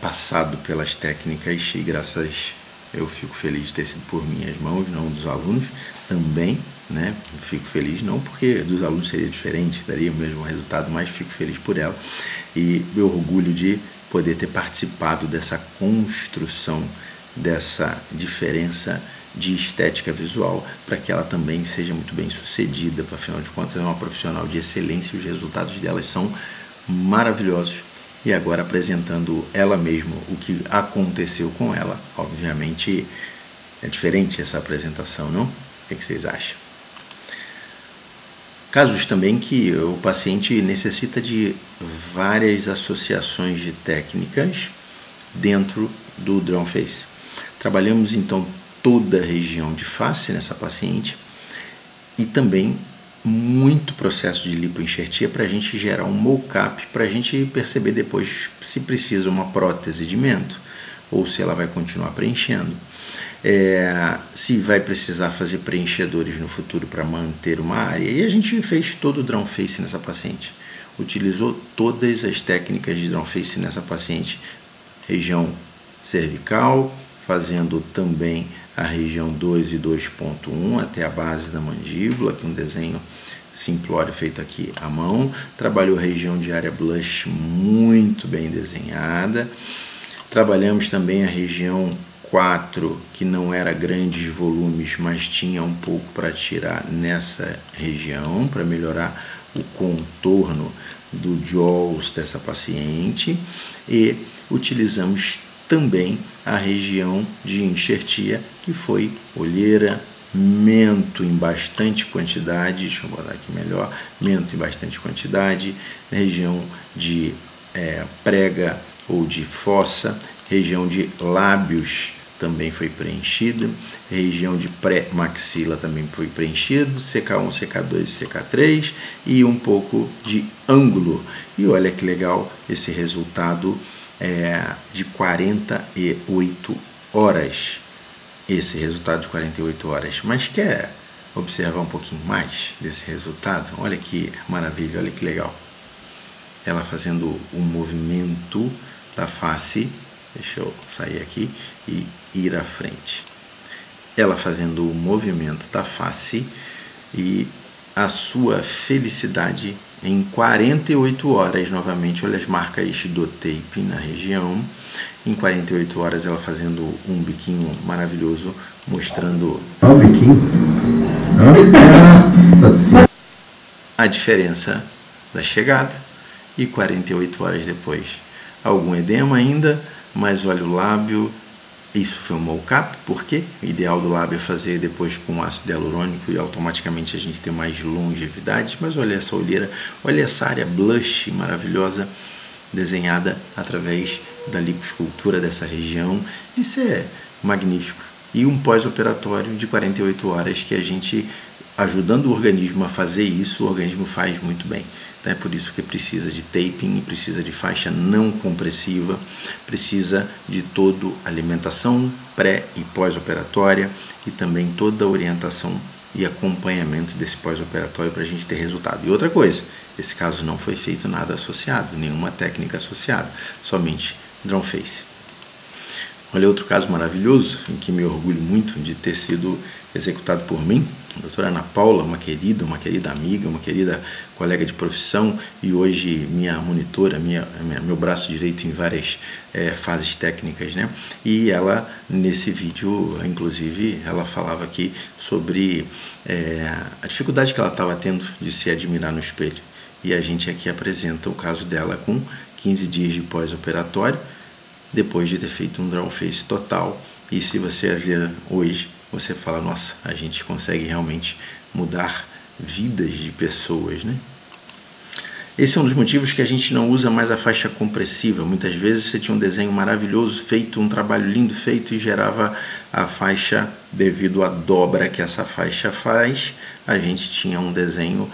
passado pelas técnicas, e eu fico feliz de ter sido por minhas mãos, não dos alunos, também, né? Fico feliz, não porque dos alunos seria diferente, daria o mesmo resultado, mas fico feliz por ela e meu orgulho de poder ter participado dessa construção, dessa diferença de estética visual, para que ela também seja muito bem sucedida, para afinal de contas é uma profissional de excelência e os resultados delas são maravilhosos. E agora apresentando ela mesma o que aconteceu com ela, obviamente é diferente essa apresentação, não? O que vocês acham? Casos também que o paciente necessita de várias associações de técnicas dentro do drawn face. Trabalhamos então toda a região de face nessa paciente e também muito processo de lipoenxertia para a gente gerar um mockup, para a gente perceber depois se precisa uma prótese de mento ou se ela vai continuar preenchendo. Se vai precisar fazer preenchedores no futuro para manter uma área. E a gente fez todo o drawn face nessa paciente. Utilizou todas as técnicas de drawn face nessa paciente. Região cervical, fazendo também a região 2 e 2.1 até a base da mandíbula, que é um desenho simplório feito aqui à mão. Trabalhou a região de área blush muito bem desenhada. Trabalhamos também a região 4, que não era grandes volumes, mas tinha um pouco para tirar nessa região, para melhorar o contorno do jaws dessa paciente. E utilizamos também a região de enxertia, que foi olheira, mento em bastante quantidade, deixa eu botar aqui melhor, mento em bastante quantidade, região de prega ou de fossa, região de lábios também foi preenchida, região de pré-maxila também foi preenchido, CK1, CK2, CK3 e um pouco de ângulo. E olha que legal esse resultado de 48 horas. Esse resultado de 48 horas. Mas quer observar um pouquinho mais desse resultado? Olha que maravilha, olha que legal. Ela fazendo um movimento da face. Deixa eu sair aqui e ir à frente. Ela fazendo o movimento da face e a sua felicidade em 48 horas. Novamente, olha as marcas do tape na região. Em 48 horas ela fazendo um biquinho maravilhoso, mostrando a diferença da chegada. E 48 horas depois, algum edema ainda, mas olha o lábio. Isso foi um mocap, porque o ideal do lábio é fazer depois com ácido hialurônico e automaticamente a gente tem mais longevidade. Mas olha essa olheira, olha essa área blush maravilhosa desenhada através da lipoescultura dessa região. Isso é magnífico. E um pós-operatório de 48 horas que a gente, ajudando o organismo a fazer isso, o organismo faz muito bem. Então é por isso que precisa de taping, precisa de faixa não compressiva, precisa de toda alimentação pré e pós-operatória e também toda a orientação e acompanhamento desse pós-operatório para a gente ter resultado. E outra coisa, esse caso não foi feito nada associado, nenhuma técnica associada, somente Drawn Face. Olha outro caso maravilhoso, em que me orgulho muito de ter sido executado por mim, a doutora Ana Paula, uma querida amiga, uma querida colega de profissão e hoje minha monitora, meu braço direito em várias fases técnicas, né? E ela, nesse vídeo, inclusive, ela falava aqui sobre a dificuldade que ela estava tendo de se admirar no espelho. E a gente aqui apresenta o caso dela com 15 dias de pós-operatório, depois de ter feito um Drawn Face total. E se você ver hoje, você fala, nossa, a gente consegue realmente mudar vidas de pessoas, né? Esse é um dos motivos que a gente não usa mais a faixa compressiva. Muitas vezes você tinha um desenho maravilhoso feito, um trabalho lindo feito e gerava a faixa devido à dobra que essa faixa faz. A gente tinha um desenho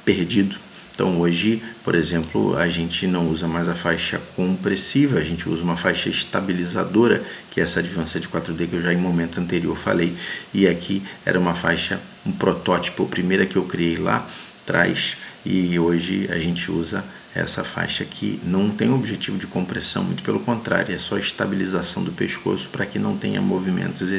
perdido. Então hoje, por exemplo, a gente não usa mais a faixa compressiva, a gente usa uma faixa estabilizadora, que é essa Advanced de 4D que eu já em momento anterior falei. E aqui era uma faixa, um protótipo, a primeira que eu criei lá atrás, e hoje a gente usa essa faixa que não tem o objetivo de compressão, muito pelo contrário, é só estabilização do pescoço para que não tenha movimentos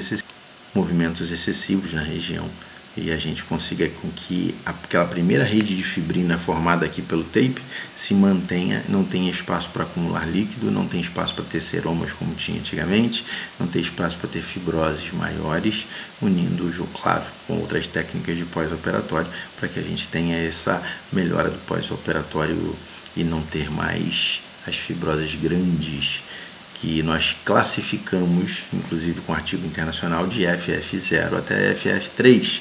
excessivos na região. E a gente consiga com que aquela primeira rede de fibrina formada aqui pelo tape se mantenha, não tenha espaço para acumular líquido, não tem espaço para ter seromas como tinha antigamente, não tem espaço para ter fibroses maiores, unindo o claro com outras técnicas de pós-operatório para que a gente tenha essa melhora do pós-operatório e não ter mais as fibroses grandes que nós classificamos, inclusive com artigo internacional, de FF0 até FF3.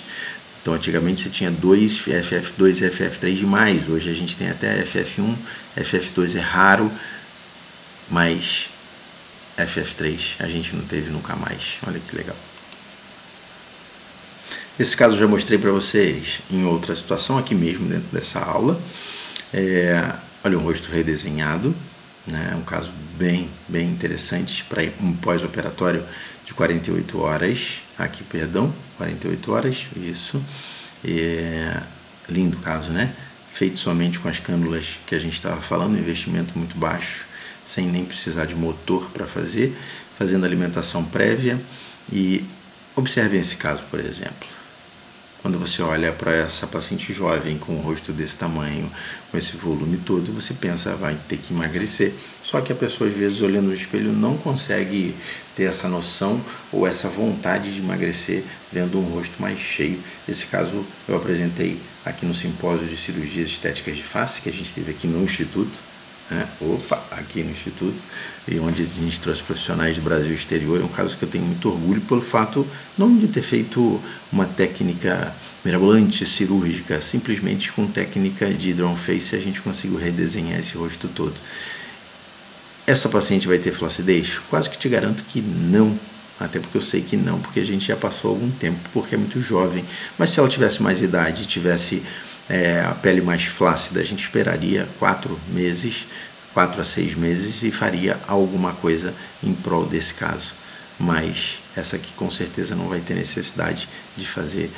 Então, antigamente você tinha 2 FF2 e FF3 demais, hoje a gente tem até FF1, FF2 é raro, mas FF3 a gente não teve nunca mais. Olha que legal. Esse caso eu já mostrei para vocês em outra situação, aqui mesmo dentro dessa aula. Olha o rosto redesenhado. Um caso bem interessante para um pós-operatório de 48 horas, 48 horas, isso, lindo caso, né? Feito somente com as cânulas que a gente estava falando, investimento muito baixo, sem nem precisar de motor para fazer, fazendo alimentação prévia. E observem esse caso, por exemplo. Quando você olha para essa paciente jovem com o rosto desse tamanho, com esse volume todo, você pensa, vai ter que emagrecer. Só que a pessoa, às vezes, olhando no espelho, não consegue ter essa noção ou essa vontade de emagrecer vendo um rosto mais cheio. Esse caso eu apresentei aqui no simpósio de cirurgias estéticas de face, que a gente teve aqui no Instituto, né? Opa, aqui no Instituto, e onde a gente trouxe profissionais do Brasil e exterior. É um caso que eu tenho muito orgulho pelo fato não de ter feito uma técnica mirabolante, cirúrgica, simplesmente com técnica de drawn face a gente conseguiu redesenhar esse rosto todo. Essa paciente vai ter flacidez? Quase que te garanto que não, até porque eu sei que não, porque a gente já passou algum tempo, porque é muito jovem. Mas se ela tivesse mais idade, tivesse a pele mais flácida, a gente esperaria 4 a 6 meses e faria alguma coisa em prol desse caso. Mas essa aqui com certeza não vai ter necessidade de fazer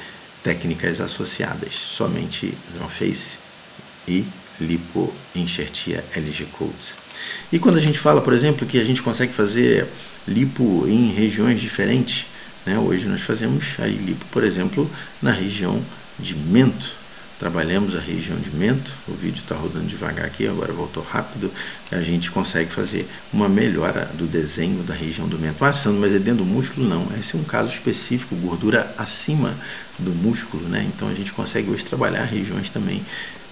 técnicas associadas, somente drawn face e lipoenxertia LG Codes. E quando a gente fala, por exemplo, que a gente consegue fazer lipo em regiões diferentes, né? Hoje nós fazemos aí lipo, por exemplo, na região de mento. Trabalhamos a região de mento, o vídeo está rodando devagar aqui, agora voltou rápido, a gente consegue fazer uma melhora do desenho da região do mento. Ah, Sandro, mas é dentro do músculo? Não, esse é um caso específico, gordura acima do músculo, né? Então a gente consegue hoje trabalhar regiões também,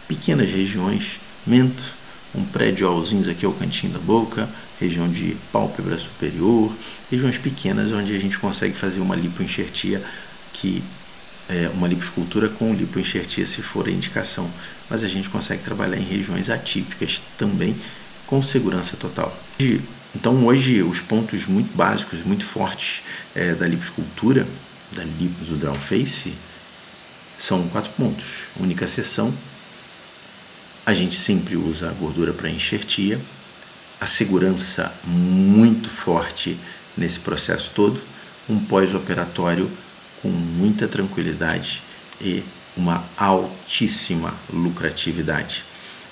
pequenas regiões, mento, um pré-diolzinhos aqui ao cantinho da boca, região de pálpebra superior, regiões pequenas onde a gente consegue fazer uma lipoenxertia uma lipoescultura com lipoenxertia se for a indicação, mas a gente consegue trabalhar em regiões atípicas também com segurança total. Então hoje os pontos muito básicos, muito fortes da lipoescultura, do drawn face, são 4 pontos. Única seção, a gente sempre usa a gordura para enxertia, a segurança muito forte nesse processo todo, um pós-operatório com muita tranquilidade e uma altíssima lucratividade.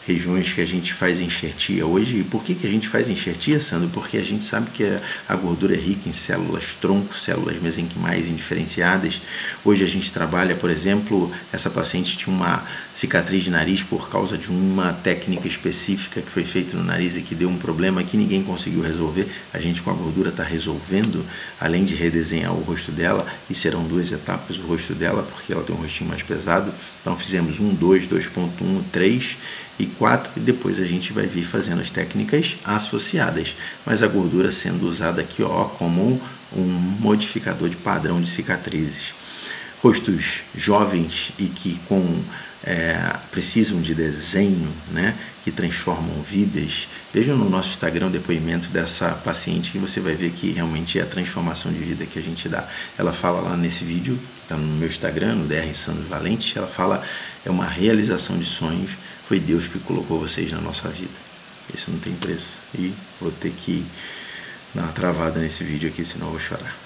Regiões que a gente faz enxertia hoje. E por que a gente faz enxertia, Sandro? Porque a gente sabe que a gordura é rica em células tronco, células mesenquimais indiferenciadas. Hoje a gente trabalha, por exemplo, essa paciente tinha uma cicatriz de nariz por causa de uma técnica específica que foi feita no nariz e que deu um problema que ninguém conseguiu resolver. A gente com a gordura está resolvendo, além de redesenhar o rosto dela, e serão 2 etapas o rosto dela, porque ela tem um rostinho mais pesado. Então fizemos 1, 2, 2.1, 3 e 4, e depois a gente vai vir fazendo as técnicas associadas, mas a gordura sendo usada aqui como um modificador de padrão de cicatrizes. Rostos jovens e que precisam de desenho, né, que transformam vidas. Vejam no nosso Instagram o depoimento dessa paciente que você vai ver que realmente é a transformação de vida que a gente dá. Ela fala lá nesse vídeo, que está no meu Instagram, no DR Sandro Valente, ela fala, é uma realização de sonhos, foi Deus que colocou vocês na nossa vida. Isso não tem preço. E vou ter que dar uma travada nesse vídeo aqui, senão eu vou chorar.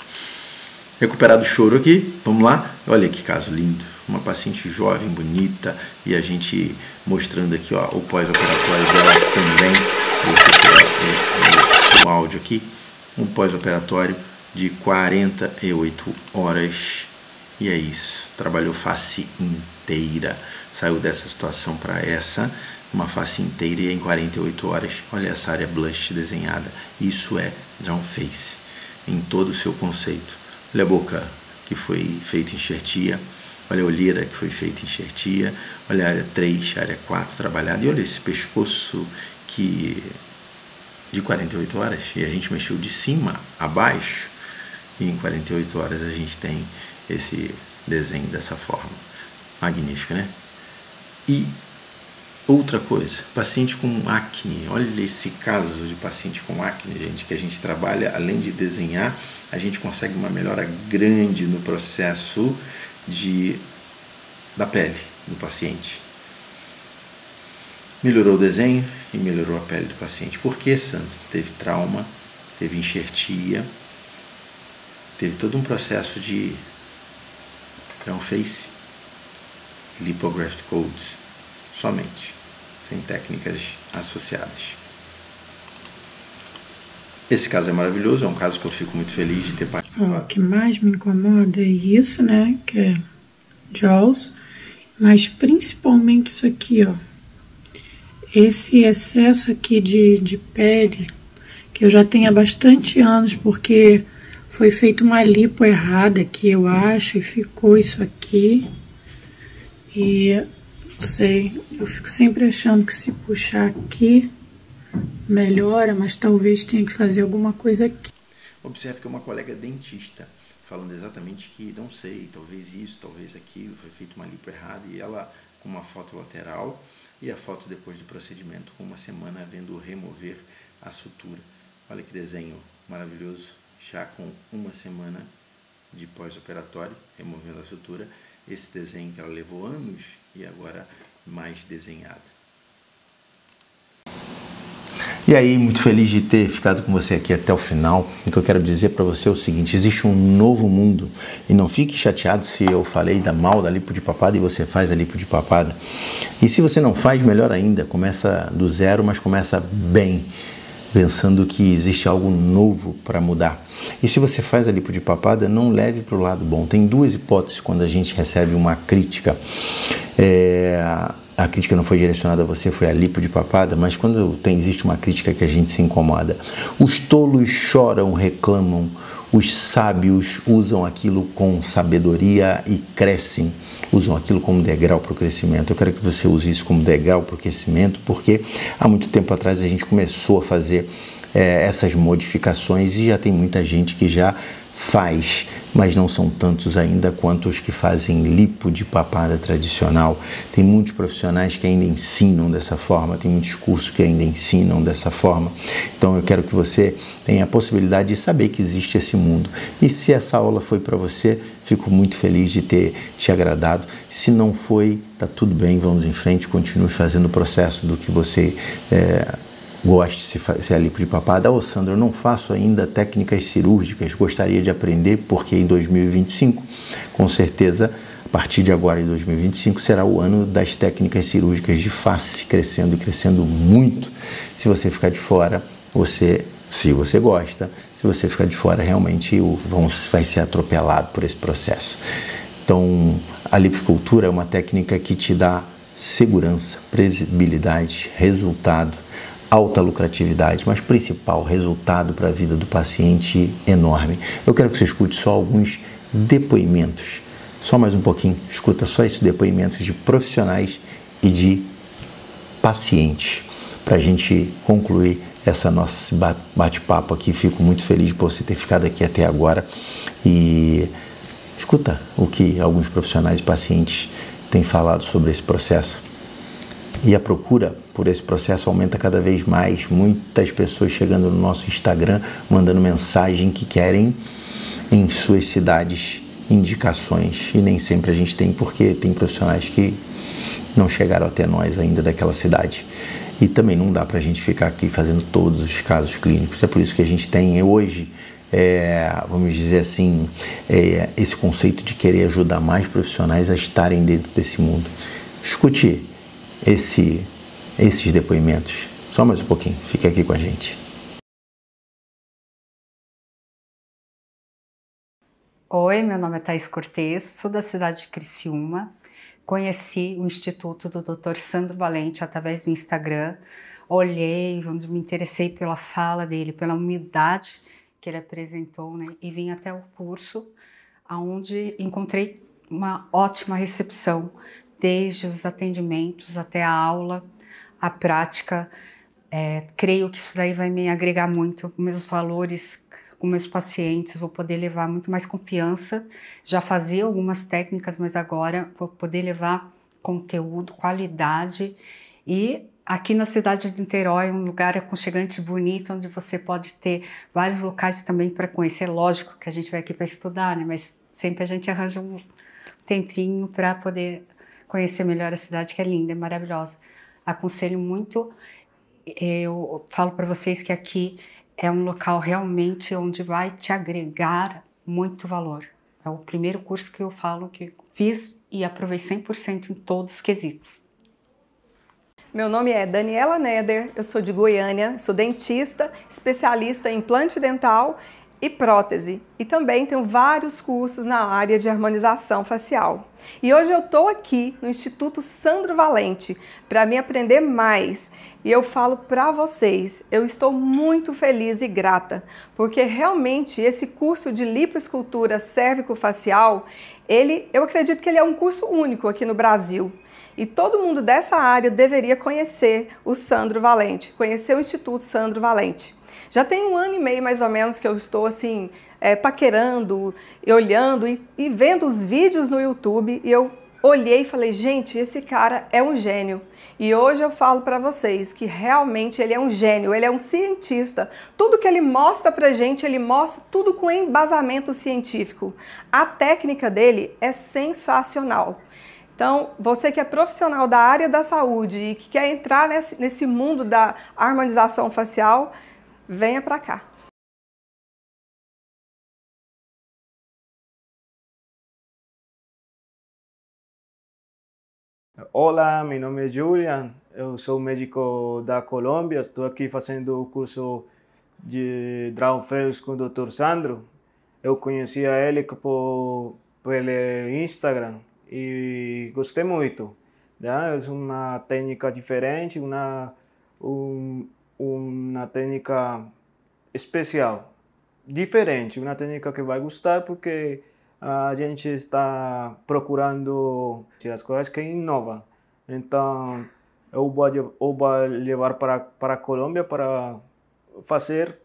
Recuperado o choro aqui, vamos lá? Olha que caso lindo. Uma paciente jovem, bonita, e a gente mostrando aqui o pós-operatório dela também. Vou tirar o áudio aqui. Um pós-operatório de 48 horas. E é isso. Trabalhou face inteira. Saiu dessa situação para essa, uma face inteira, e em 48 horas, olha essa área blush desenhada. Isso é drawn face, em todo o seu conceito. Olha a boca que foi feita enxertia, olha a olheira que foi feita enxertia, olha a área 3, a área 4 trabalhada, e olha esse pescoço de 48 horas, e a gente mexeu de cima a baixo, e em 48 horas a gente tem esse desenho dessa forma. Magnífico, né? E outra coisa, paciente com acne, olha esse caso de paciente com acne, gente, que a gente trabalha, além de desenhar, a gente consegue uma melhora grande no processo da pele do paciente. Melhorou o desenho e melhorou a pele do paciente. Por quê, Sandro? Teve trauma, teve enxertia, teve todo um processo de drawn face, lipographic codes, somente, sem técnicas associadas. Esse caso é maravilhoso, é um caso que eu fico muito feliz de ter participado. O que mais me incomoda é isso, né, que é JAWS, mas principalmente isso aqui, ó. Esse excesso aqui de pele, que eu já tenho há bastante anos, porque foi feita uma lipo errada aqui, eu acho, e ficou isso aqui. E, não sei, eu fico sempre achando que se puxar aqui, melhora, mas talvez tenha que fazer alguma coisa aqui. Observe que é uma colega dentista, falando exatamente que não sei, talvez isso, talvez aquilo, foi feito uma lipo errada, e ela com uma foto lateral e a foto depois do procedimento, com uma semana vendo remover a sutura. Olha que desenho maravilhoso, já com uma semana de pós-operatório, removendo a sutura, esse desenho que ela levou anos e agora mais desenhado. E aí, muito feliz de ter ficado com você aqui até o final. O que eu quero dizer para você é o seguinte: existe um novo mundo. E não fique chateado se eu falei mal da lipo de papada e você faz a lipo de papada. E se você não faz, melhor ainda, começa do zero, mas começa bem, pensando que existe algo novo para mudar. E se você faz a lipo de papada, não leve para o lado bom. Tem duas hipóteses quando a gente recebe uma crítica. A crítica não foi direcionada a você, foi a lipo de papada, mas quando existe uma crítica que a gente se incomoda. Os tolos choram, reclamam, os sábios usam aquilo com sabedoria e crescem, usam aquilo como degrau para o crescimento. Eu quero que você use isso como degrau para o crescimento, porque há muito tempo atrás a gente começou a fazer essas modificações e já tem muita gente que já faz, mas não são tantos ainda quanto os que fazem lipo de papada tradicional. Tem muitos profissionais que ainda ensinam dessa forma, tem muitos cursos que ainda ensinam dessa forma. Então eu quero que você tenha a possibilidade de saber que existe esse mundo. E se essa aula foi para você, fico muito feliz de ter te agradado. Se não foi, tá tudo bem, vamos em frente, continue fazendo o processo do que você goste, se é lipo de papada. Ô Sandro, eu não faço ainda técnicas cirúrgicas, gostaria de aprender, porque em 2025, com certeza, a partir de agora em 2025, será o ano das técnicas cirúrgicas de face, crescendo e crescendo muito. Se você ficar de fora, se você gosta, se você ficar de fora, realmente vai ser atropelado por esse processo. Então, a lipoescultura é uma técnica que te dá segurança, previsibilidade, resultado, alta lucratividade, mas principal, resultado para a vida do paciente enorme. Eu quero que você escute só alguns depoimentos, só mais um pouquinho, escuta só esses depoimentos de profissionais e de pacientes, para a gente concluir essa nosso bate-papo aqui. Fico muito feliz por você ter ficado aqui até agora e escuta o que alguns profissionais e pacientes têm falado sobre esse processo. E a procura por esse processo aumenta cada vez mais. Muitas pessoas chegando no nosso Instagram, mandando mensagem que querem em suas cidades indicações. E nem sempre a gente tem, porque tem profissionais que não chegaram até nós ainda daquela cidade. E também não dá para a gente ficar aqui fazendo todos os casos clínicos. É por isso que a gente tem hoje, vamos dizer assim, esse conceito de querer ajudar mais profissionais a estarem dentro desse mundo. Escute esses depoimentos. Só mais um pouquinho. Fique aqui com a gente. Oi, meu nome é Thaís Cortez, sou da cidade de Criciúma. Conheci o Instituto do Dr. Sandro Valente através do Instagram. Olhei, me interessei pela fala dele, pela humildade que ele apresentou, né? E vim até o curso, onde encontrei uma ótima recepção, desde os atendimentos até a aula, a prática. Creio que isso daí vai me agregar muito, meus valores com meus pacientes, vou poder levar muito mais confiança. Já fazia algumas técnicas, mas agora vou poder levar conteúdo, qualidade. E aqui na cidade de Niterói, um lugar aconchegante, bonito, onde você pode ter vários locais também para conhecer. Lógico que a gente vai aqui para estudar, né? Mas sempre a gente arranja um tempinho para poder conhecer melhor a cidade, que é linda, é maravilhosa. Aconselho muito. Eu falo para vocês que aqui é um local realmente onde vai te agregar muito valor. É o primeiro curso que eu falo que fiz e aprovei 100% em todos os quesitos. Meu nome é Daniela Neder, eu sou de Goiânia, sou dentista, especialista em implante dental e prótese. E também tenho vários cursos na área de harmonização facial. E hoje eu estou aqui no Instituto Sandro Valente para me aprender mais. E eu falo para vocês, eu estou muito feliz e grata, porque realmente esse curso de lipoescultura cérvico-facial, eu acredito que ele é um curso único aqui no Brasil. E todo mundo dessa área deveria conhecer o Sandro Valente, conhecer o Instituto Sandro Valente. Já tem 1 ano e meio mais ou menos que eu estou assim, paquerando, e olhando e vendo os vídeos no YouTube, e eu olhei e falei, gente, esse cara é um gênio. E hoje eu falo para vocês que realmente ele é um gênio, ele é um cientista. Tudo que ele mostra pra gente, ele mostra tudo com embasamento científico. A técnica dele é sensacional. Então, você que é profissional da área da saúde e que quer entrar nesse mundo da harmonização facial, venha para cá. Olá, meu nome é Julian, eu sou médico da Colômbia, estou aqui fazendo o curso de Drawn Face com o Dr. Sandro. Eu conhecia ele pelo Instagram e gostei muito. Né? É uma técnica diferente, uma técnica especial, diferente, uma técnica que vai gostar porque a gente está procurando as coisas que inovam. Então, eu vou levar para a Colômbia para fazer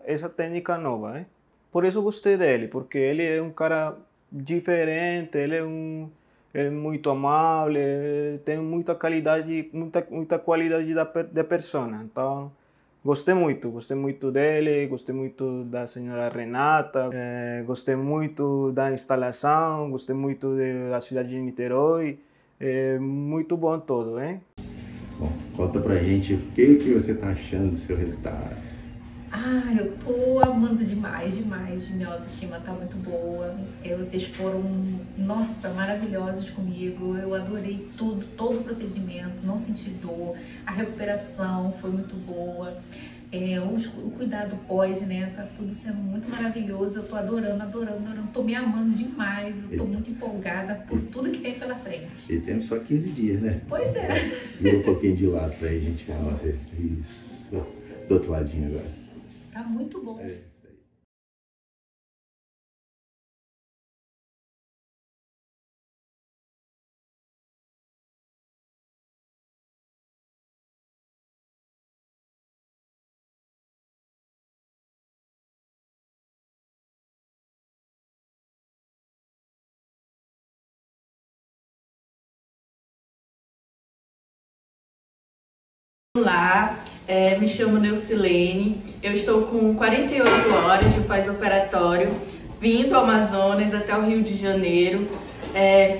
essa técnica nova. Né? Por isso gostei dele, porque ele é um cara diferente, ele é muito amável, tem muita qualidade, muita qualidade da pessoa. Então, gostei muito dele, gostei muito da senhora Renata, gostei muito da instalação, gostei muito da cidade de Niterói, muito bom todo, hein? Bom, conta pra gente o que você tá achando do seu resultado. Ah, eu tô amando demais, minha autoestima tá muito boa, vocês foram, nossa, maravilhosos comigo, eu adorei tudo, todo o procedimento, não senti dor, a recuperação foi muito boa, o cuidado pós, né, tá tudo sendo muito maravilhoso, eu tô adorando, tô me amando demais, eu tô muito empolgada por tudo que vem pela frente. E temos só 15 dias, né? Pois é. Vira um pouquinho de lado pra gente ver nossa isso, do outro ladinho agora. Tá muito bom. Olá, me chamo Neucilene, eu estou com 48 horas de pós-operatório, vim do Amazonas até o Rio de Janeiro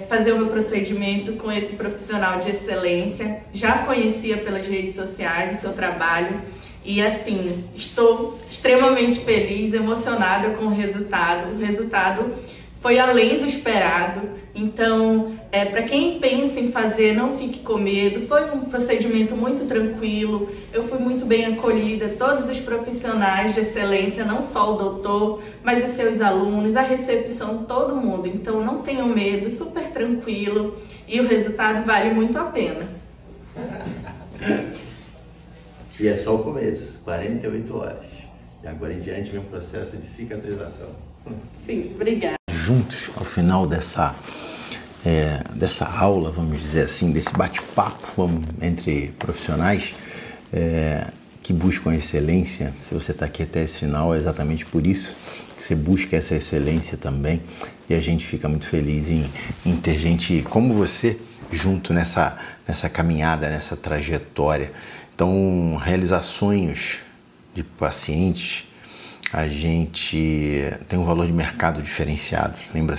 fazer o meu procedimento com esse profissional de excelência. Já conhecia pelas redes sociais o seu trabalho e assim, estou extremamente feliz, emocionada com o resultado. O resultado foi além do esperado, então para quem pensa em fazer, não fique com medo, foi um procedimento muito tranquilo, eu fui muito bem acolhida, todos os profissionais de excelência, não só o doutor, mas os seus alunos, a recepção, todo mundo, então não tenham medo, super tranquilo e o resultado vale muito a pena. E é só o começo, 48 horas, e agora em diante vem um processo de cicatrização. Sim, obrigada. Juntos, ao final dessa aula, vamos dizer assim, desse bate-papo entre profissionais que buscam excelência. Se você está aqui até esse final, é exatamente por isso que você busca essa excelência também, e a gente fica muito feliz em ter gente como você junto nessa caminhada, nessa trajetória. Então, realizar sonhos de pacientes, a gente tem um valor de mercado diferenciado, lembre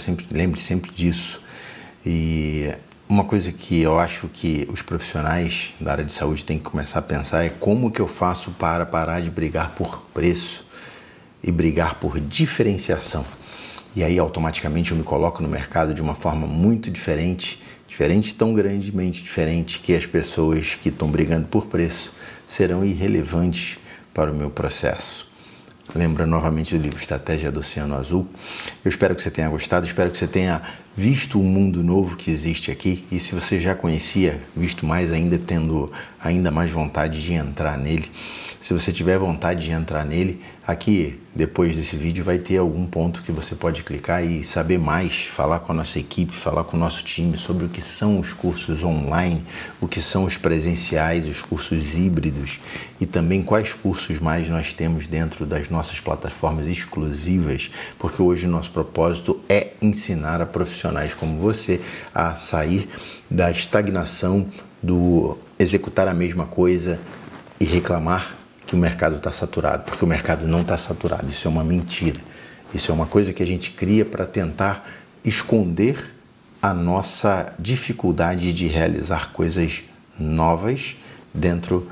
sempre disso. E uma coisa que eu acho que os profissionais da área de saúde têm que começar a pensar é como que eu faço para parar de brigar por preço e brigar por diferenciação. E aí automaticamente eu me coloco no mercado de uma forma muito diferente, tão grandemente diferente, que as pessoas que estão brigando por preço serão irrelevantes para o meu processo. Lembrando novamente do livro Estratégia do Oceano Azul. Eu espero que você tenha gostado, espero que você tenha visto o mundo novo que existe aqui, e se você já conhecia, visto mais ainda, tendo ainda mais vontade de entrar nele. Se você tiver vontade de entrar nele, aqui depois desse vídeo vai ter algum ponto que você pode clicar e saber mais, falar com a nossa equipe, falar com o nosso time sobre o que são os cursos online, o que são os presenciais, os cursos híbridos e também quais cursos mais nós temos dentro das nossas plataformas exclusivas, porque hoje o nosso propósito é ensinar a profissionais como você a sair da estagnação, do executar a mesma coisa e reclamar que o mercado está saturado, porque o mercado não está saturado. Isso é uma mentira. Isso é uma coisa que a gente cria para tentar esconder a nossa dificuldade de realizar coisas novas dentro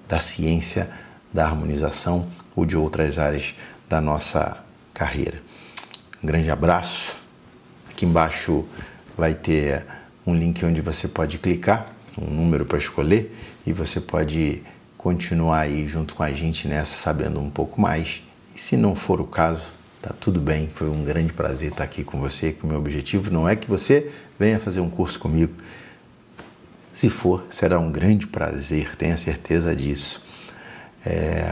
da ciência, da harmonização ou de outras áreas da nossa carreira. Um grande abraço. Aqui embaixo vai ter um link onde você pode clicar, um número para escolher, e você pode continuar aí junto com a gente nessa, sabendo um pouco mais. E se não for o caso, tá tudo bem. Foi um grande prazer estar aqui com você, que o meu objetivo não é que você venha fazer um curso comigo. Se for, será um grande prazer, tenha certeza disso.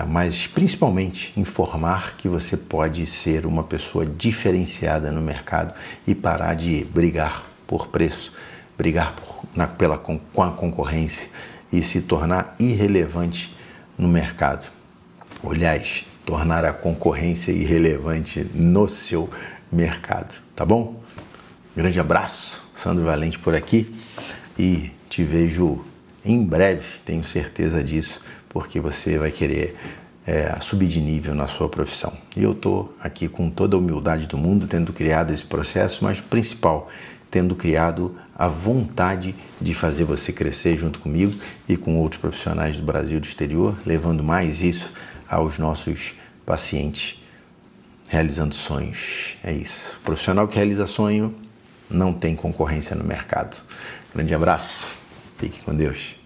Mas principalmente informar que você pode ser uma pessoa diferenciada no mercado e parar de brigar por preço, brigar com a concorrência e se tornar irrelevante no mercado. Aliás, tornar a concorrência irrelevante no seu mercado, tá bom? Grande abraço, Sandro Valente por aqui e te vejo em breve, tenho certeza disso, porque você vai querer subir de nível na sua profissão. E eu estou aqui com toda a humildade do mundo, tendo criado esse processo, mas o principal, tendo criado a vontade de fazer você crescer junto comigo e com outros profissionais do Brasil e do exterior, levando mais isso aos nossos pacientes, realizando sonhos. É isso. O profissional que realiza sonho não tem concorrência no mercado. Grande abraço. Fique com Deus.